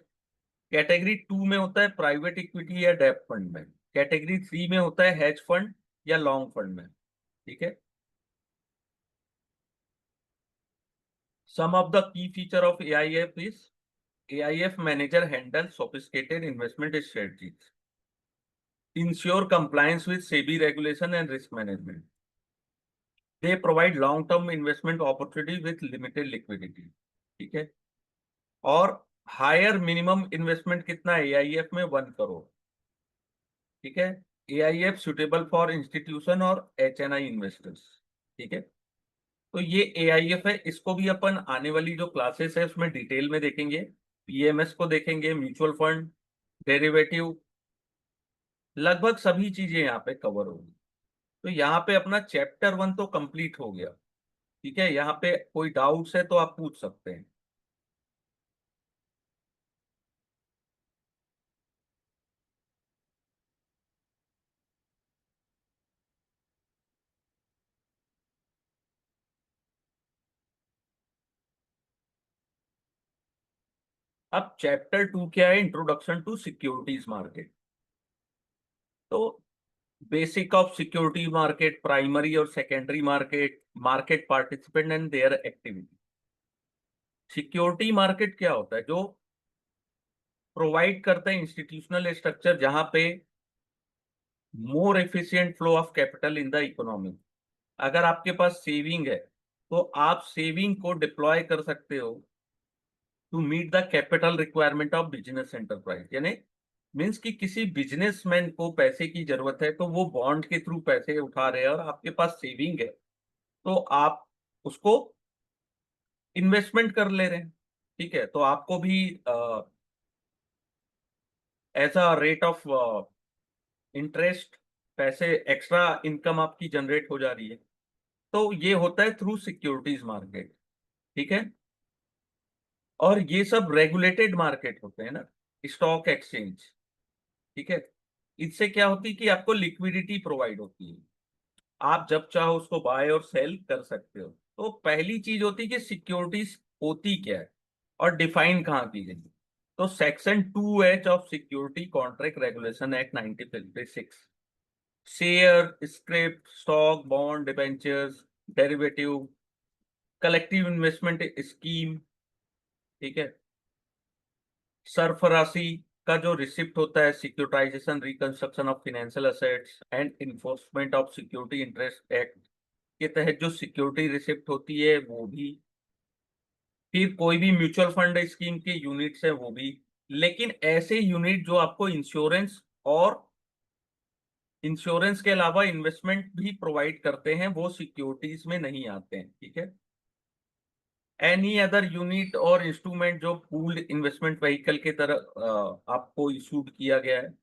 Speaker 1: कैटेगरी 2 में होता है प्राइवेट इक्विटी या डेब्ट फंड में। कैटेगरी 3 में होता है हेज फंड या लॉन्ग फंड में। ठीक है। Some of the key feature of AIF is, AIF manager handles sophisticated investment strategies, ensure compliance with SEBI regulation and risk management. They provide long-term investment opportunity with limited liquidity. ठीक है। और higher minimum investment कितना है AIF में? 1 करोड़। ठीक है। AIF suitable for institution और HNI investors. ठीक है। तो ये AIF है, इसको भी अपन आने वाली जो क्लासेस है उसमें डिटेल में देखेंगे। पीएमएस को देखेंगे, म्यूचुअल फंड, डेरिवेटिव, लगभग सभी चीजें यहाँ पे कवर होगी। तो यहाँ पे अपना चैप्टर 1 तो कंप्लीट हो गया। ठीक है, यहाँ पे कोई डाउट्स है तो आप पूछ सकते हैं। अब चैप्टर 2 क्या है? Introduction to securities market. तो basic of security market, primary और secondary market, market participant and their activity. Security market क्या होता है? जो प्रोवाइड करता है इंस्टीट्यूशनल स्ट्रक्चर जहां पे more efficient flow of capital in the economy. अगर आपके पास सेविंग है तो आप सेविंग को डिप्लॉय कर सकते हो to meet the capital requirement of business enterprise. यानी मीन्स कि किसी बिजनेसमैन को पैसे की जरूरत है तो वो बॉन्ड के थ्रू पैसे उठा रहे हैं और आपके पास सेविंग है तो आप उसको इन्वेस्टमेंट कर ले रहे हैं। ठीक है, तो आपको भी as a rate of interest पैसे एक्स्ट्रा इनकम आपकी जनरेट हो जा रही है। तो ये होता है थ्रू सिक्योरिटीज मार्केट। ठीक है, और ये सब रेगुलेटेड मार्केट होते हैं ना, स्टॉक एक्सचेंज। ठीक है, इससे क्या होती है कि आपको लिक्विडिटी प्रोवाइड होती है, आप जब चाहो उसको बाय और सेल कर सकते हो। तो पहली चीज होती है कि सिक्योरिटीज होती क्या है और डिफाइन कहाँ की गई। तो section 2H of security contract regulation act 1956, share, script, stock, bond, debentures, derivative, collective investment scheme. ठीक है, सरफराशी का जो रिसिप्ट होता है, securitisation, reconstruction of financial assets and enforcement of security interest act के तहत जो सिक्योरिटी रिसिप्ट होती है वो भी। फिर कोई भी म्यूचुअल फंड स्कीम के यूनिट्स है वो भी। लेकिन ऐसे यूनिट जो आपको इंश्योरेंस और इंश्योरेंस के अलावा इन्वेस्टमेंट भी प्रोवाइड करते हैं वो सिक्योरिटीज में नहीं आते हैं। ठीक है, एनी अदर यूनिट और इंस्ट्रूमेंट जो पूल्ड इन्वेस्टमेंट व्हीकल के तरह आपको इशूड किया गया है।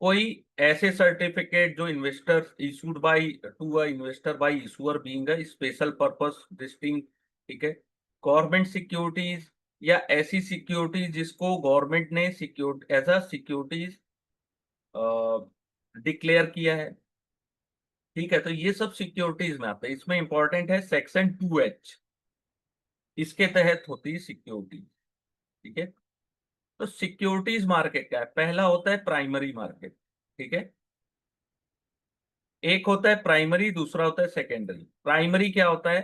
Speaker 1: कोई ऐसे सर्टिफिकेट जो investor issued by to a investor by issuer being a special purpose distinct. ठीक है, गवर्नमेंट सिक्योरिटीज या ऐसी सिक्योरिटीज जिसको गवर्नमेंट ने secure as a securities declare किया है। ठीक है, तो ये सब सिक्योरिटीज में आता है। इसमें इंपॉर्टेंट है सेक्शन 2H, इसके तहत होती है सिक्योरिटी। ठीक है, तो सिक्योरिटीज मार्केट क्या है? पहला होता है प्राइमरी मार्केट। ठीक है, एक होता है प्राइमरी, दूसरा होता है सेकेंडरी। प्राइमरी क्या होता है?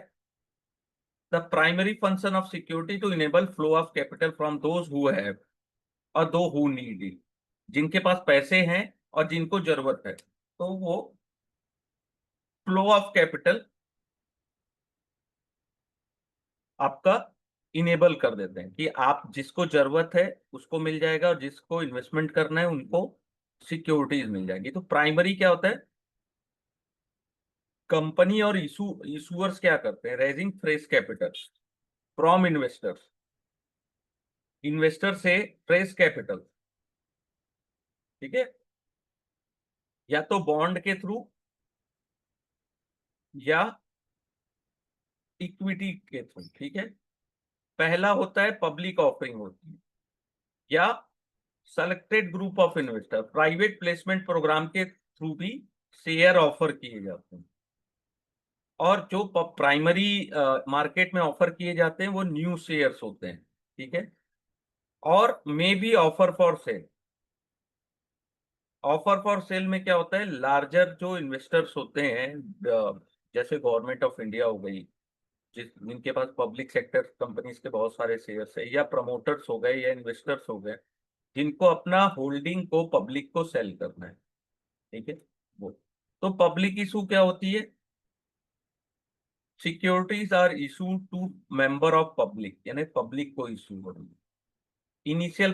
Speaker 1: The primary function of security to enable flow of capital from those who have और दो हु नीड इट। जिनके पास पैसे हैं और जिनको जरूरत है, तो वो फ्लो ऑफ कैपिटल आपका इनेबल कर देते हैं कि आप जिसको जरूरत है उसको मिल जाएगा और जिसको इन्वेस्टमेंट करना है उनको सिक्योरिटीज मिल जाएगी। तो प्राइमरी क्या होता है? कंपनी और इशूअर्स क्या करते हैं? Raising fresh capital from investors, investor से फ्रेश कैपिटल। ठीक है, या तो बॉन्ड के थ्रू या इक्विटी के थ्रू। ठीक है, पहला होता है पब्लिक ऑफरिंग होती है, या selected group of investor private placement program के थ्रू भी शेयर ऑफर किए जाते हैं। और जो प्राइमरी मार्केट में ऑफर किए जाते हैं वो न्यू शेयर्स होते हैं। ठीक है, और may be offer for sale. Offer for sale में क्या होता है? लार्जर जो इन्वेस्टर्स होते हैं, जैसे गवर्नमेंट ऑफ इंडिया हो गई, जिनके पास पब्लिक सेक्टर कंपनीज के बहुत सारे शेयर्स है, या प्रमोटर्स हो गए या इन्वेस्टर्स हो गए जिनको अपना होल्डिंग को पब्लिक को सेल करना है। ठीक है, वो तो पब्लिक इशू क्या होती है? Securities are issue to member of public, यानी पब्लिक को इशू हो रही है। Initial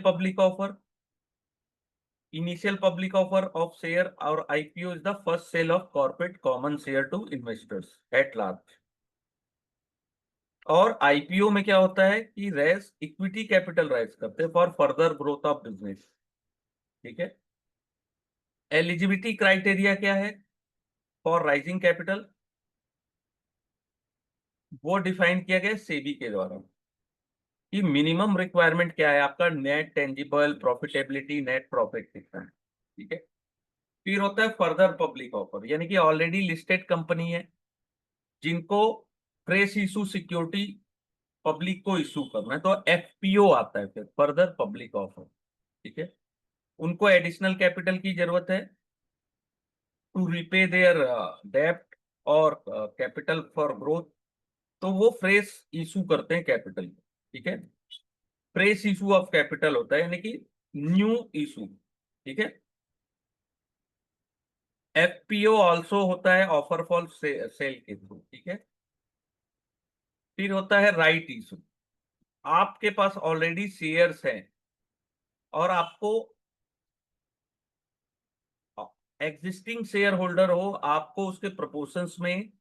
Speaker 1: public offer of share और IPO is the first sale of corporate common share to investors at large. और आईपीओ में क्या होता है कि रेस इक्विटी कैपिटल राइज करते हैं for further growth of business. ठीक है, एलिजिबिलिटी क्राइटेरिया क्या है फॉर राइजिंग कैपिटल? वो डिफाइन किया गया सेबी के द्वारा कि मिनिमम रिक्वायरमेंट क्या है आपका, net tangible profitability, net profit कितना है। ठीक है, फिर होता है फर्दर पब्लिक ऑफर, यानी कि ऑलरेडी लिस्टेड कंपनी है जिनको फ्रेश इशू सिक्योरिटी पब्लिक को इशू करना है, तो एफपीओ आता है फिर फर्दर पब्लिक ऑफर। ठीक है, उनको एडिशनल कैपिटल की जरूरत है टू रिपे देयर डेप्ट और कैपिटल फॉर ग्रोथ। तो वो फ्रेश इशू करते हैं कैपिटल, ठीक है। फ्रेश इशू ऑफ कैपिटल होता है, यानी कि न्यू इशू, ठीक है। एफपीओ ऑल्सो होता है ऑफर फॉर सेल के थ्रू, ठीक है। फिर होता है राइट इशू। आपके पास ऑलरेडी शेयर्स हैं और आपको एग्जिस्टिंग शेयर होल्डर हो, आपको उसके प्रोपोर्शंस में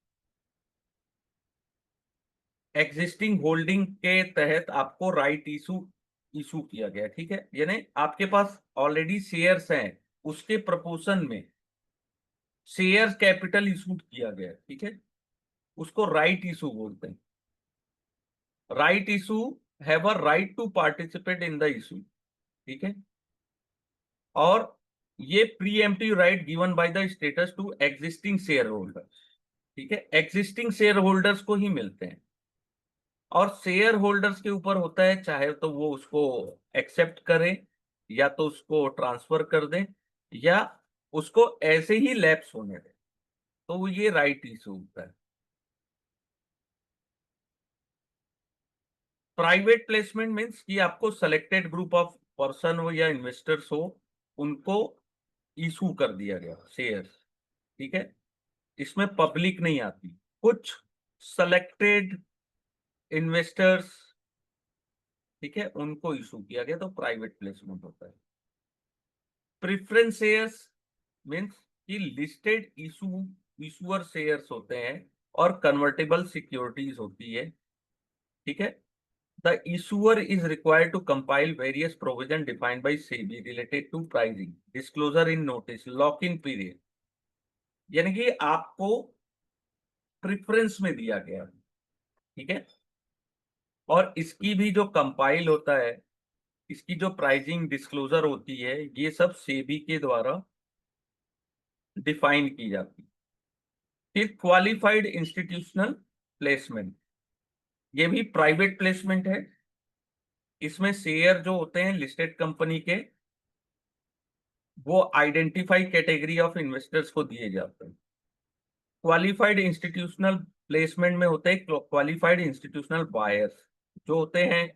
Speaker 1: एग्जिस्टिंग होल्डिंग के तहत आपको राइट इशू इशू किया गया, ठीक है। यानी आपके पास ऑलरेडी शेयर्स हैं, उसके प्रोपोर्शन में शेयर कैपिटल इशू किया गया, ठीक है। उसको राइट इशू बोलते हैं। Right issue have a right to participate in the issue, ठीक है। और ये preemptive right given by the status to existing share holders, ठीक है। एग्जिस्टिंग शेयर होल्डर्स को ही मिलते हैं। और शेयर होल्डर्स के ऊपर होता है, चाहे तो वो उसको एक्सेप्ट करें, या तो उसको ट्रांसफर कर दें, या उसको ऐसे ही लैप्स होने दें, तो वो ये राइट इशू होता है। प्राइवेट प्लेसमेंट मीन्स कि आपको सेलेक्टेड ग्रुप ऑफ पर्सन हो या इन्वेस्टर्स हो, उनको इशू कर दिया गया शेयर्स, ठीक है। इसमें पब्लिक नहीं आती, कुछ सेलेक्टेड इन्वेस्टर्स, ठीक है, उनको इशू किया गया, तो प्राइवेट प्लेसमेंट होता है। प्रेफरेंस शेयर्स मीन्स कि लिस्टेड इशूअर शेयर्स होते हैं और कन्वर्टेबल सिक्योरिटीज होती है, ठीक है। The issuer is required to compile various provision defined by SEBI related to pricing, disclosure in notice, lock-in period, यानी कि आपको प्रेफरेंस में दिया गया, ठीक है। और इसकी भी जो कंपाइल होता है, इसकी जो प्राइसिंग डिस्क्लोजर होती है, ये सब सेबी के द्वारा डिफाइन की जाती है। फिर क्वालिफाइड इंस्टीट्यूशनल प्लेसमेंट, ये भी प्राइवेट प्लेसमेंट है। इसमें शेयर जो होते हैं लिस्टेड कंपनी के, वो आइडेंटिफाई कैटेगरी ऑफ इन्वेस्टर्स को दिए जाते हैं। क्वालिफाइड इंस्टीट्यूशनल प्लेसमेंट में होते हैं क्वालिफाइड इंस्टीट्यूशनल बायर्स, जो होते हैं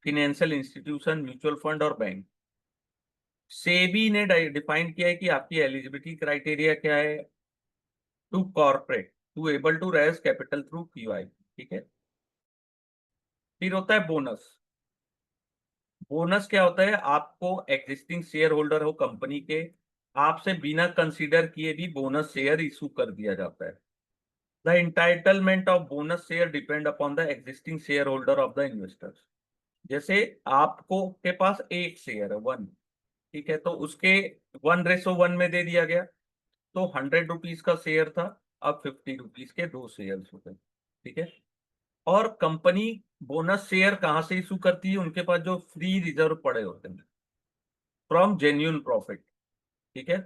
Speaker 1: फिनेंशियल इंस्टीट्यूशन, म्यूचुअल फंड और बैंक। सेबी ने डिफाइन किया है कि आपकी एलिजिबिलिटी क्राइटेरिया क्या है, to corporate to able to raise capital through QI, ठीक है। फिर होता है बोनस। बोनस क्या होता है, आपको एग्जिस्टिंग शेयर होल्डर हो कंपनी के, आपसे बिना कंसीडर किए भी बोनस शेयर इशू कर दिया जाता है। The entitlement of bonus share depend upon the existing shareholder of the investors। जैसे आपको के पास एक शेयर है, वन, ठीक है, तो उसके 1:1 में दे दिया गया, तो 100 रुपीज का शेयर था, अब 50 रुपीज के दो शेयर हो गए, ठीक है। और कंपनी बोनस शेयर कहां से इशू करती है, उनके पास जो फ्री रिजर्व पड़े होते हैं फ्रॉम जेन्युइन प्रॉफिट, ठीक है।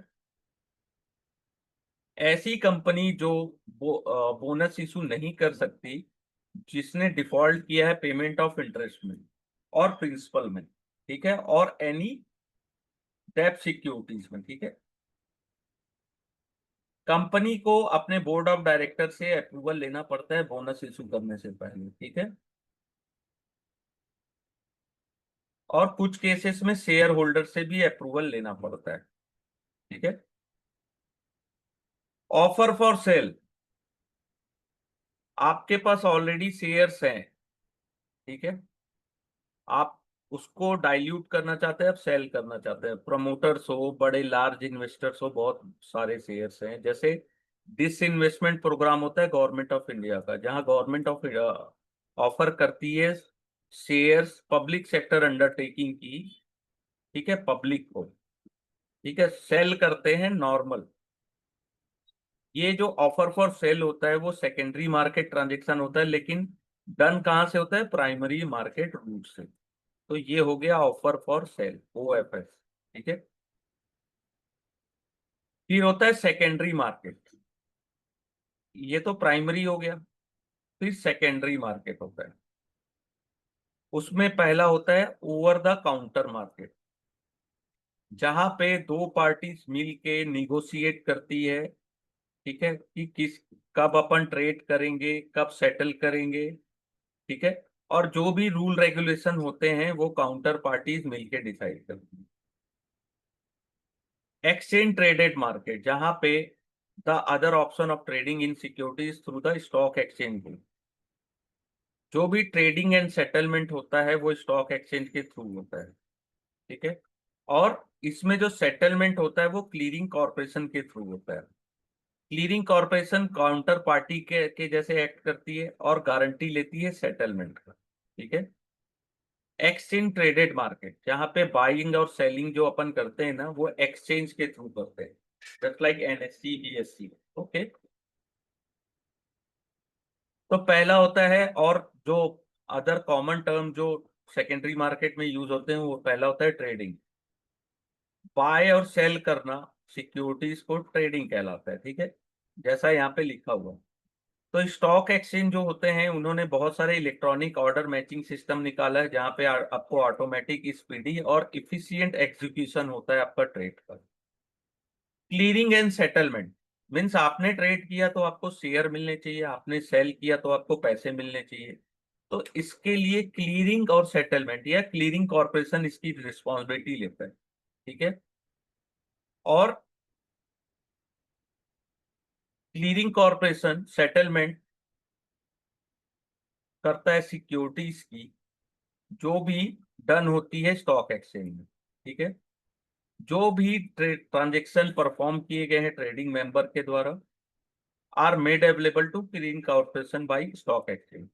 Speaker 1: ऐसी कंपनी जो बोनस इशू नहीं कर सकती, जिसने डिफॉल्ट किया है पेमेंट ऑफ इंटरेस्ट में और प्रिंसिपल में, ठीक है, और एनी डेब्ट सिक्योरिटीज में, ठीक है, कंपनी को अपने बोर्ड ऑफ डायरेक्टर से अप्रूवल लेना पड़ता है बोनस इशू करने से पहले, ठीक है। और कुछ केसेस में शेयर होल्डर से भी अप्रूवल लेना पड़ता है, ठीक है। ऑफर फॉर सेल, आपके पास ऑलरेडी शेयर्स हैं, ठीक है, आप उसको डाइल्यूट करना चाहते हैं, आप सेल करना चाहते हैं, प्रमोटर्स हो, बड़े लार्ज इन्वेस्टर्स हो, बहुत सारे शेयर्स हैं। जैसे डिस इन्वेस्टमेंट प्रोग्राम होता है गवर्नमेंट ऑफ इंडिया का, जहां गवर्नमेंट ऑफ ऑफर करती है शेयर्स पब्लिक सेक्टर अंडरटेकिंग की, ठीक है, पब्लिक को, ठीक है, सेल करते हैं नॉर्मल। ये जो ऑफर फॉर सेल होता है वो सेकेंडरी मार्केट ट्रांजेक्शन होता है, लेकिन डन कहाँ से होता है, प्राइमरी मार्केट रूट से। तो ये हो गया ऑफर फॉर सेल, ओएफएस, ठीक है। फिर होता है सेकेंडरी मार्केट, ये तो प्राइमरी हो गया। फिर सेकेंडरी मार्केट होता है, उसमें पहला होता है ओवर द काउंटर मार्केट, जहां पे दो पार्टीज मिल के निगोशिएट करती है, ठीक है, कि किस कब अपन ट्रेड करेंगे, कब सेटल करेंगे, ठीक है। और जो भी रूल रेगुलेशन होते हैं वो काउंटर पार्टीज मिलके डिसाइड करती हैं। एक्सचेंज ट्रेडेड मार्केट, जहां पे the other option of trading in securities through the stock exchange, जो भी ट्रेडिंग एंड सेटलमेंट होता है वो स्टॉक एक्सचेंज के थ्रू होता है। ठीक है। और इसमें जो सेटलमेंट होता है वो क्लीयरिंग कॉरपोरेशन के थ्रू होता है। क्लीयरिंग कॉरपोरेशन काउंटर पार्टी के जैसे एक्ट करती है और गारंटी लेती है सेटलमेंट का। ठीक है। एक्सचेंज ट्रेडेड मार्केट, जहां पे बाइंग और सेलिंग जो अपन करते हैं ना वो एक्सचेंज के थ्रू करते हैं, just like NSC BSc. Okay. तो पहला होता है, और जो अदर कॉमन टर्म जो सेकेंडरी मार्केट में यूज होते हैं, वो पहला होता है ट्रेडिंग। बाय और सेल करना सिक्योरिटीज को ट्रेडिंग कहलाता है। ठीक है, जैसा यहाँ पे लिखा हुआ है। तो स्टॉक एक्सचेंज जो होते हैं उन्होंने बहुत सारे इलेक्ट्रॉनिक ऑर्डर मैचिंग सिस्टम निकाला है, जहाँ पे आपको ऑटोमेटिक, स्पीडी और इफिशियंट एग्जीक्यूशन होता है आपका ट्रेड का। क्लियरिंग एंड सेटलमेंट मीन्स आपने ट्रेड किया तो आपको शेयर मिलने चाहिए, आपने सेल किया तो आपको पैसे मिलने चाहिए। तो इसके लिए क्लियरिंग और सेटलमेंट या क्लियरिंग कॉर्पोरेशन इसकी रिस्पॉन्सिबिलिटी लेता है। ठीक है। और क्लियरिंग कॉर्पोरेशन सेटलमेंट करता है सिक्योरिटीज की जो भी डन होती है स्टॉक एक्सचेंज में। ठीक है। जो भी ट्रांजेक्शन परफॉर्म किए गए हैं ट्रेडिंग मेंबर के द्वारा are made available to clearing corporation by stock exchange.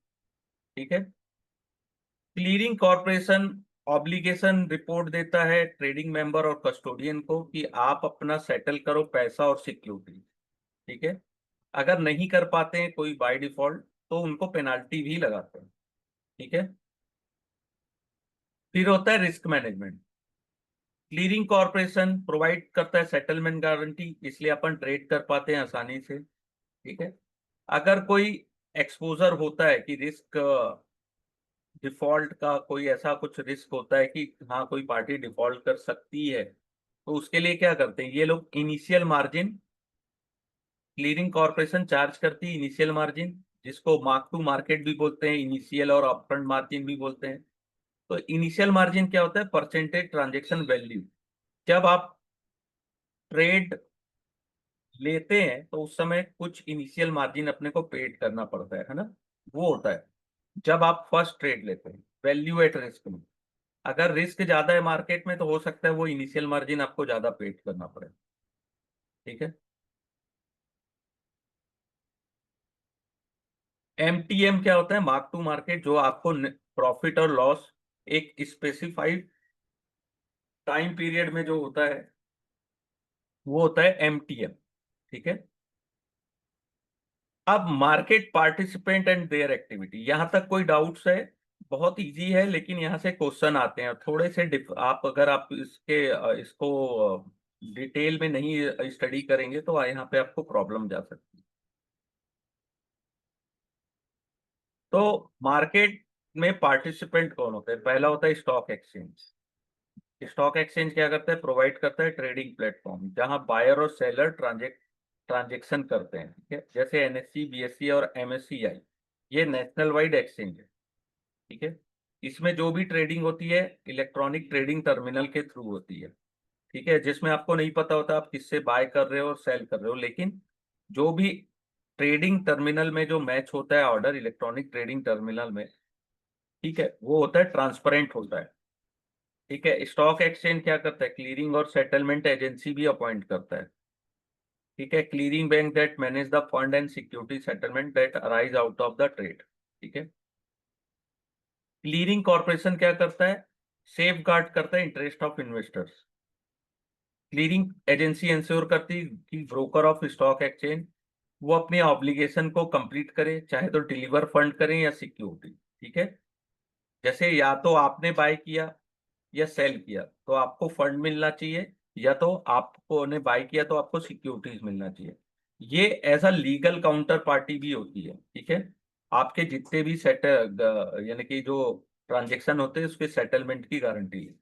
Speaker 1: ठीक है। क्लीयरिंग कॉर्पोरेशन ऑब्लिगेशन रिपोर्ट देता है ट्रेडिंग मेंबर और कस्टोडियन को कि आप अपना सेटल करो पैसा और सिक्योरिटी। ठीक है। अगर नहीं कर पाते हैं कोई बाय डिफॉल्ट तो उनको पेनाल्टी भी लगाते हैं। ठीक है। फिर होता है risk management. Clearing corporation provide करता है सेटलमेंट गारंटी, इसलिए अपन ट्रेड कर पाते हैं आसानी से। ठीक है। अगर कोई एक्सपोजर होता है कि रिस्क डिफॉल्ट का, कोई ऐसा कुछ रिस्क होता है कि हाँ कोई पार्टी डिफॉल्ट कर सकती है, तो उसके लिए क्या करते हैं ये लोग, initial margin, clearing corporation charge करती है इनिशियल मार्जिन, जिसको मार्क टू मार्केट भी बोलते हैं, इनिशियल और अपफ्रंट मार्जिन भी बोलते हैं। तो इनिशियल मार्जिन क्या होता है, परसेंटेज ट्रांजेक्शन वैल्यू। जब आप ट्रेड लेते हैं तो उस समय कुछ इनिशियल मार्जिन अपने को पेड करना पड़ता है ना। वो होता है जब आप फर्स्ट ट्रेड लेते हैं वैल्यू एट रिस्क में। अगर रिस्क ज्यादा है मार्केट में तो हो सकता है वो इनिशियल मार्जिन आपको ज्यादा पेड करना पड़े। ठीक है। एमटीएम क्या होता है, मार्क टू मार्केट, जो आपको प्रॉफिट और लॉस एक स्पेसिफाइड टाइम पीरियड में जो होता है वो होता है एमटीएम। ठीक है। अब market participant and their activity, यहां तक कोई डाउट्स है? बहुत इजी है, लेकिन यहाँ से क्वेश्चन आते हैं थोड़े से आप अगर आप इसको डिटेल में नहीं स्टडी करेंगे तो यहाँ पे आपको प्रॉब्लम जा सकती है। तो मार्केट में पार्टिसिपेंट कौन होता है, पहला होता है स्टॉक एक्सचेंज। स्टॉक एक्सचेंज क्या करता है, प्रोवाइड करता है ट्रेडिंग प्लेटफॉर्म जहां बायर और सेलर ट्रांजेक्शन करते हैं। ठीक है, जैसे एनएससी बीएससी और एमएससीआई, ये नेशनल वाइड एक्सचेंज है। ठीक है। इसमें जो भी ट्रेडिंग होती है इलेक्ट्रॉनिक ट्रेडिंग टर्मिनल के थ्रू होती है। ठीक है, जिसमें आपको नहीं पता होता आप किससे बाय कर रहे हो और सेल कर रहे हो, लेकिन जो भी ट्रेडिंग टर्मिनल में जो मैच होता है ऑर्डर इलेक्ट्रॉनिक ट्रेडिंग टर्मिनल में, ठीक है, वो होता है ट्रांसपेरेंट होता है। ठीक है। स्टॉक एक्सचेंज क्या करता है, क्लीयरिंग और सेटलमेंट एजेंसी भी अपॉइंट करता है। ठीक है। Clearing bank that manage the fund and security settlement that arise out of the trade. ठीक है। क्लीयरिंग कॉर्पोरेशन क्या करता है, सेफ गार्ड करता है interest of investors. Clearing agency ensure करती है कि ब्रोकर ऑफ स्टॉक एक्सचेंज वो अपनी ऑब्लिगेशन को कंप्लीट करे, चाहे तो डिलीवर फंड करें या सिक्योरिटी। ठीक है। जैसे या तो आपने बाय किया या सेल किया तो आपको फंड मिलना चाहिए, या तो आपको ने बाय किया तो आपको सिक्योरिटीज मिलना चाहिए। ये as a legal counter party भी होती है। ठीक है। आपके जितने भी सेट यानी कि जो ट्रांजेक्शन होते हैं उसके सेटलमेंट की गारंटी है।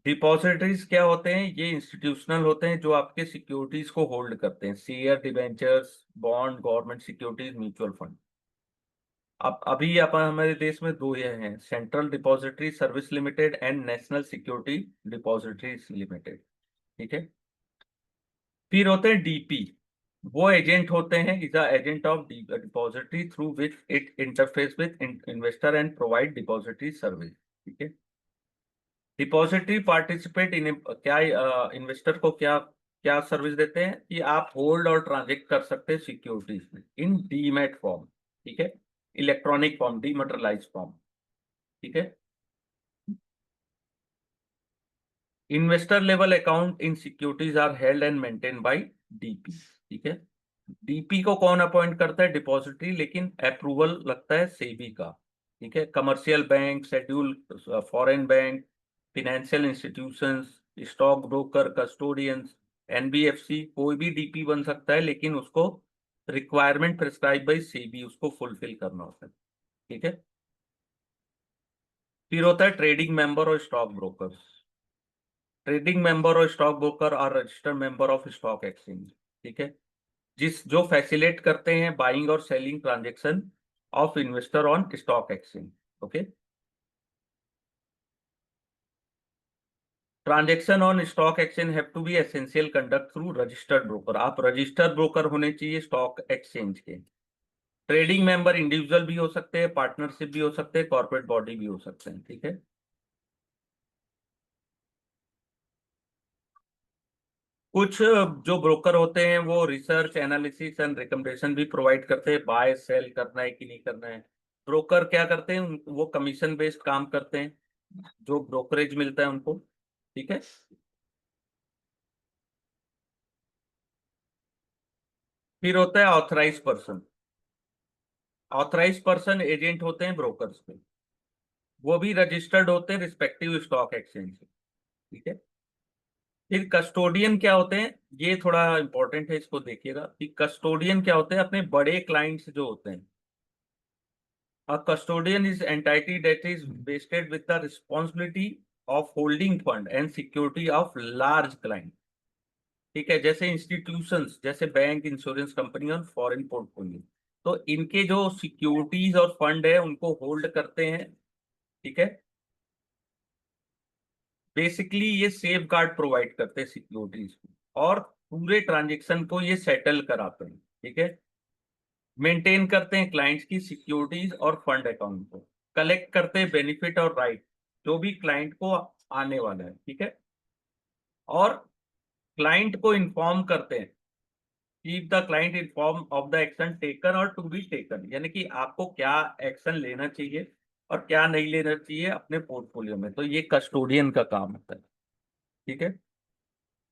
Speaker 1: डिपॉजिटरीज क्या होते हैं, ये इंस्टीट्यूशनल होते हैं जो आपके सिक्योरिटीज को होल्ड करते हैं, share, debentures, bond, government securities, mutual fund. अब अभी अपन हमारे देश में दो ये हैं, central depository service limited and national security depositories limited. ठीक है। फिर होते हैं डीपी। वो एजेंट होते हैं, is a agent of depository through which it interface with investor and provide depository service. ठीक है। डिपॉजिटरी पार्टिसिपेट इन, क्या इन्वेस्टर को क्या क्या सर्विस देते हैं कि आप होल्ड और ट्रांजेक्ट कर सकते हैं सिक्योरिटीज में इन डीमैट फॉर्म। ठीक है। Electronic form, dematerialised form. ठीक है। Investor level account in securities are held and maintain by DP. ठीक है। डीपी को कौन अपॉइंट करता है? डिपॉजिटरी, लेकिन अप्रूवल लगता है सेबी का। ठीक है। Commercial bank, schedule foreign bank, financial institutions, stock broker, custodians, NBFC, कोई भी डीपी बन सकता है, लेकिन उसको रिक्वायरमेंट प्रिस्क्राइब बाय सेबी, उसको फुलफिल करना होता है। ठीक है। फिर होता है ट्रेडिंग मेंबर और स्टॉक ब्रोकर। ट्रेडिंग मेंबर और stock broker are registered member of stock exchange. ठीक है। जिस जो फैसिलिटेट करते हैं बाइंग और selling transaction of investor on stock exchange. Okay. Transaction on stock exchange have to be essential conduct through registered broker. आप registered broker होने चाहिए स्टॉक एक्सचेंज के। ट्रेडिंग मेंबर इंडिविजुअल भी हो सकते हैं, पार्टनरशिप भी हो सकते हैं, कॉर्पोरेट बॉडी भी हो सकते हैं। ठीक है। कुछ जो ब्रोकर होते हैं वो रिसर्च, एनालिसिस एंड रिकमेंडेशन भी प्रोवाइड करते हैं, बाय सेल करना है कि नहीं करना है। ब्रोकर क्या करते हैं? वो कमीशन बेस्ड काम करते हैं, जो ब्रोकरेज मिलता है उनको। ठीक है। फिर होता है authorise person. Authorise person agent होते हैं ब्रोकर्स के, वो भी रजिस्टर्ड होते हैं रिस्पेक्टिव स्टॉक एक्सचेंज से। ठीक है। फिर कस्टोडियन क्या होते हैं? ये थोड़ा इंपॉर्टेंट है, इसको देखिएगा कि कस्टोडियन क्या होते हैं। अपने बड़े क्लाइंट्स जो होते हैं, a custodian is entity that is vested with the responsibility of holding fund and security of large client। ठीक है। जैसे इंस्टीट्यूशंस, जैसे बैंक, इंश्योरेंस कंपनी और फॉरेन पोर्टफोलियो, तो इनके जो सिक्योरिटीज और फंड है उनको होल्ड करते हैं। ठीक है। बेसिकली ये सेफ गार्ड प्रोवाइड करते हैं सिक्योरिटीज को, और पूरे ट्रांजेक्शन को ये सेटल कराते हैं। ठीक है। मेंटेन करते हैं क्लाइंट्स की सिक्योरिटीज और फंड अकाउंट को, कलेक्ट करते हैं बेनिफिट और राइट जो भी क्लाइंट को आने वाला है। ठीक है। और क्लाइंट को इन्फॉर्म करते हैं, keep the client inform of the action taken और टू बी टेकन, यानी कि आपको क्या एक्शन लेना चाहिए और क्या नहीं लेना चाहिए अपने पोर्टफोलियो में, तो ये कस्टोडियन का काम होता है। ठीक है।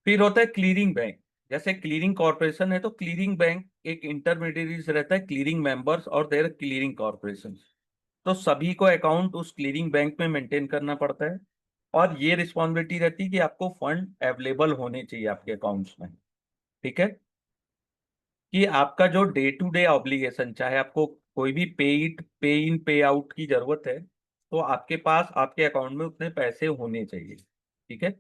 Speaker 1: फिर होता है क्लीयरिंग बैंक। जैसे क्लीयरिंग कॉर्पोरेशन है, तो क्लीयरिंग बैंक एक इंटरमीडियरी रहता है, क्लीयरिंग मेंबर्स और देयर क्लीयरिंग कॉर्पोरेशन। तो सभी को अकाउंट उस क्लीयरिंग बैंक में मेंटेन करना पड़ता है, और ये रिस्पॉन्सिबिलिटी रहती है कि आपको फंड अवेलेबल होने चाहिए आपके अकाउंट्स में। ठीक है। कि आपका जो डे टू डे ऑब्लिगेशन, चाहे आपको कोई भी पे इन पे आउट की जरूरत है, तो आपके पास आपके अकाउंट में उतने पैसे होने चाहिए। ठीक है।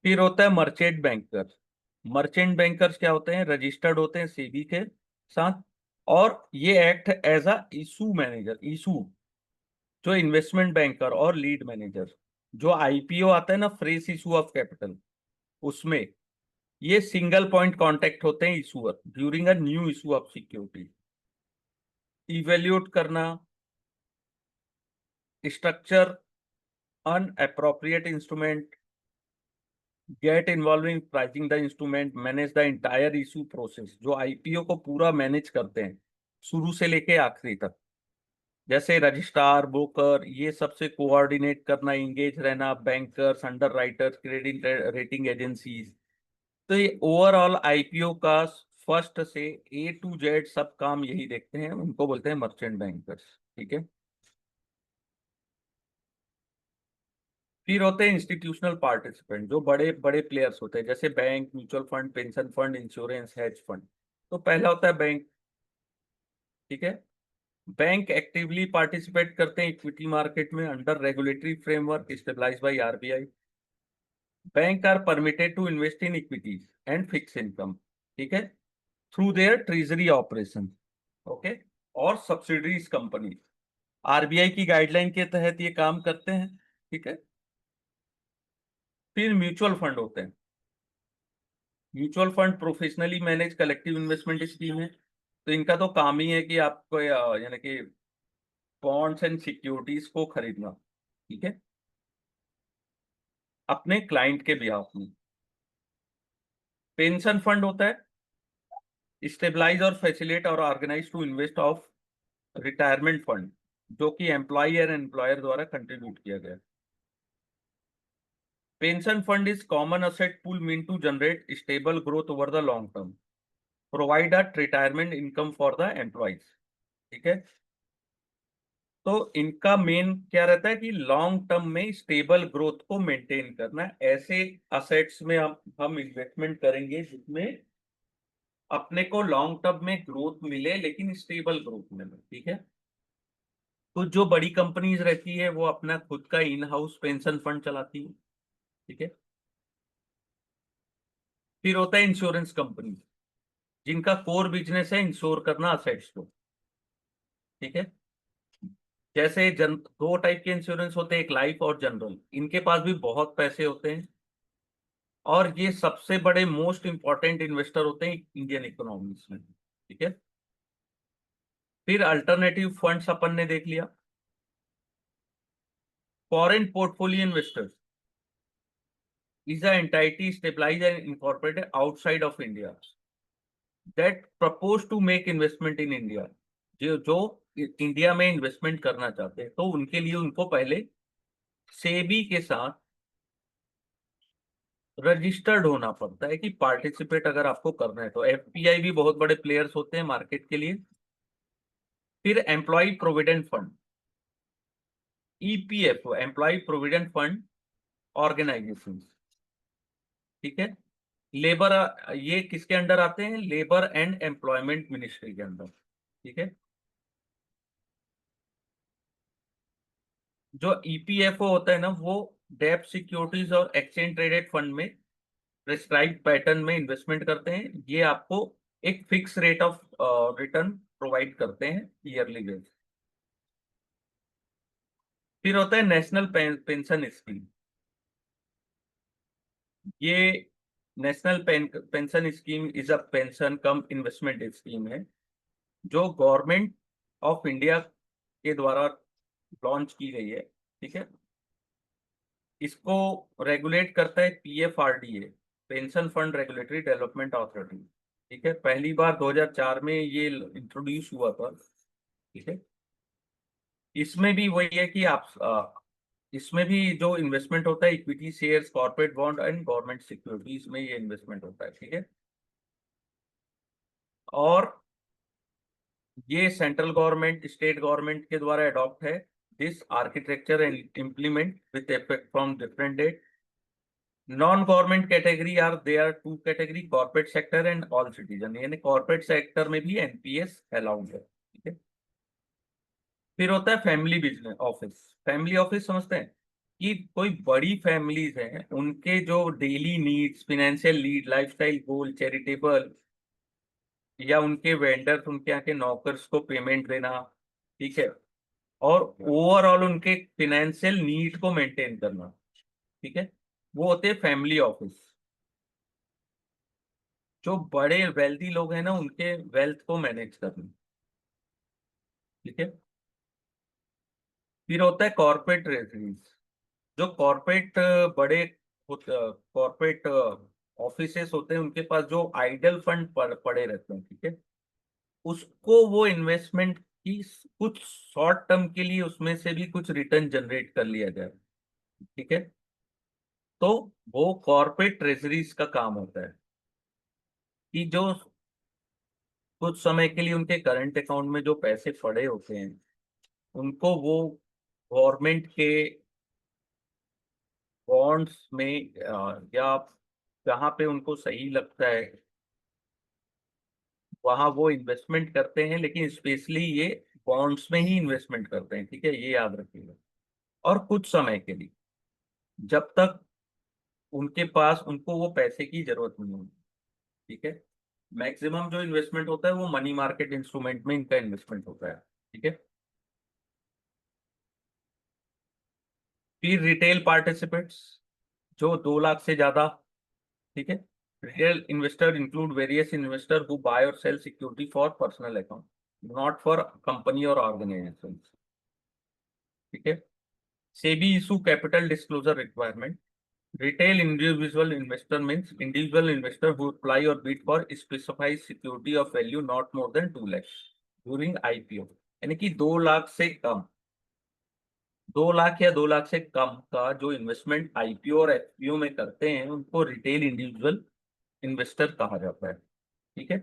Speaker 1: फिर होता है मर्चेंट बैंकर्स। मर्चेंट बैंकर्स क्या होते हैं? रजिस्टर्ड होते हैं सेबी के साथ, और ये act as a issue manager, issue जो इन्वेस्टमेंट बैंकर और लीड मैनेजर, जो आईपीओ आता है ना, फ्रेश इशू ऑफ कैपिटल, उसमें ये सिंगल पॉइंट कांटेक्ट होते हैं issuer during a new issue of security. Evaluate करना, structure an appropriate instrument, get involving pricing the instrument, manage the entire issue process, जो आईपीओ को पूरा मैनेज करते हैं शुरू से लेके आखिरी तक। जैसे रजिस्ट्रार, ब्रोकर, ये सबसे कोऑर्डिनेट करना, इंगेज रहना, bankers, under writers, credit rating agencies. तो ये ओवरऑल आईपीओ का फर्स्ट से ए टू जेड सब काम यही देखते हैं, उनको बोलते हैं मर्चेंट बैंकर्स। ठीक है। फिर होते हैं इंस्टीट्यूशनल पार्टिसिपेंट, जो बड़े बड़े प्लेयर्स होते हैं, जैसे bank, mutual fund, pension fund, insurance, hedge fund. तो पहला होता है बैंक। ठीक है। बैंक एक्टिवली पार्टिसिपेट करते हैं इक्विटी मार्केट में under regulatory framework stabilised by RBI. Bank are permitted to invest in equities and fix income. ठीक है। Through their treasury operation. Okay. और सब्सिडरीज कंपनी आरबीआई की गाइडलाइन के तहत ये काम करते हैं। ठीक है। फिर म्यूचुअल फंड होते हैं। Mutual fund professionally manage collective investment scheme है। तो इनका तो काम ही है कि आपको यानी कि बॉन्ड्स एंड सिक्योरिटीज को खरीदना। ठीक है। अपने क्लाइंट के बिहाफ में। पेंशन फंड होता है, स्टेबलाइज और फैसिलिटेट और organise to invest of retirement fund, जो कि एम्प्लॉय और एम्प्लॉयर द्वारा कंट्रीब्यूट किया गया। Pension fund is common asset pool mean to generate stable growth over the long term, provide a retirement income for the employees. ठीक है। तो इनका मेन क्या रहता है कि लॉन्ग टर्म में स्टेबल ग्रोथ को मेंटेन करना। ऐसे असेट्स में हम इन्वेस्टमेंट करेंगे जिसमें अपने को लॉन्ग टर्म में ग्रोथ मिले, लेकिन स्टेबल ग्रोथ मिले। ठीक है। तो जो बड़ी कंपनीज रहती है वो अपना खुद का इन हाउस पेंशन फंड चलाती है। ठीक है। फिर होता है इंश्योरेंस कंपनी, जिनका कोर बिजनेस है इंश्योर करना असेट्स को। ठीक है। जैसे दो टाइप के इंश्योरेंस होते हैं, एक लाइफ और जनरल। इनके पास भी बहुत पैसे होते हैं, और ये सबसे बड़े मोस्ट इंपॉर्टेंट इन्वेस्टर होते हैं इंडियन इकोनॉमीज में। ठीक है। फिर अल्टरनेटिव फंड्स अपन ने देख लिया। Foreign portfolio investors is an entity stabilized and incorporated outside of India that propose to make investment in India। जो इंडिया में इन्वेस्टमेंट करना चाहते हैं, तो उनके लिए उनको पहले सेबी के साथ रजिस्टर्ड होना पड़ता है कि पार्टिसिपेट अगर आपको करना है तो। एफपीआई भी बहुत बड़े प्लेयर्स होते हैं मार्केट के लिए। फिर employ provident fund, EPFO, employ provident fund organisation. ठीक है। लेबर, ये किसके अंडर आते हैं? लेबर एंड एम्प्लॉयमेंट मिनिस्ट्री के अंदर। ठीक है। जो ईपीएफओ होता है ना, वो डेब्ट सिक्योरिटीज और एक्सचेंज ट्रेडेड फंड में प्रेस्क्राइब पैटर्न में इन्वेस्टमेंट करते हैं। ये आपको एक fix rate of return provide करते हैं ईयरली बेस। फिर होता है नेशनल पेंशन स्कीम। ये national pension scheme is a pension come investment scheme है, जो गवर्नमेंट ऑफ इंडिया के द्वारा लॉन्च की गई है। ठीक है। इसको रेगुलेट करता है PFRDA, pension fund regulatory development authority. ठीक है। पहली बार 2004 में ये इंट्रोड्यूस हुआ था। ठीक है। इसमें भी वही है कि इसमें भी जो इन्वेस्टमेंट होता है equity shares, corporate bond and government securities में ये इन्वेस्टमेंट होता है। ठीक है। और ये सेंट्रल गवर्नमेंट, स्टेट गवर्नमेंट के द्वारा अडॉप्ट है this architecture and implement with effect from different date. Non government category are there two category, corporate sector and all citizen. यानी कॉर्पोरेट सेक्टर में भी एनपीएस अलाउड है। ठीक है। फिर होता है family business office. Family office समझते हैं कि कोई बड़ी फैमिलीज हैं, उनके जो daily needs, financial need, lifestyle goal, charitable, या उनके वेंडर्स, उनके यहाँ के नौकर्स को पेमेंट देना। ठीक है। और ओवरऑल उनके फाइनेंशियल नीड को मेंटेन करना। ठीक है। वो होते हैं फैमिली ऑफिस। जो बड़े वेल्दी लोग हैं ना, उनके वेल्थ को मैनेज करना। ठीक है। फिर होता है कॉर्पोरेट ट्रेजरीज। जो कॉर्पोरेट बड़े कॉर्पोरेट ऑफिसेस होते हैं, उनके पास जो आइडल फंड पड़े रहते हैं। ठीक है। उसको वो इन्वेस्टमेंट की कुछ शॉर्ट टर्म के लिए उसमें से भी कुछ रिटर्न जनरेट कर लिया जाए। ठीक है। तो वो कॉर्पोरेट ट्रेजरीज का काम होता है कि जो कुछ समय के लिए उनके करंट अकाउंट में जो पैसे पड़े होते हैं, उनको वो गवर्नमेंट के बॉन्ड्स में या जहाँ पे उनको सही लगता है वहां वो इन्वेस्टमेंट करते हैं। लेकिन स्पेशली ये बॉन्ड्स में ही इन्वेस्टमेंट करते हैं। ठीक है। ये याद रखिएगा। और कुछ समय के लिए, जब तक उनके पास उनको वो पैसे की जरूरत नहीं होगी। ठीक है। मैक्सिमम जो इन्वेस्टमेंट होता है वो मनी मार्केट इंस्ट्रूमेंट में इनका इन्वेस्टमेंट होता है। ठीक है। फिर रिटेल पार्टिसिपेंट्स, जो 2 लाख से ज्यादा। ठीक है। Retail investor include various investor who buy और sell security for personal account, not for company और ऑर्गेनाइजेशन। ठीक है। SEBI issue capital disclosure requirement. Retail individual investor means individual investor who apply or bid for specified security of value not more than 2 lakhs during IPO। यानी कि 2 लाख से कम, 2 लाख या 2 लाख से कम का जो इन्वेस्टमेंट आईपीओ और एफपीओ में करते हैं उनको रिटेल इंडिविजुअल इन्वेस्टर कहा जाता है। ठीक है।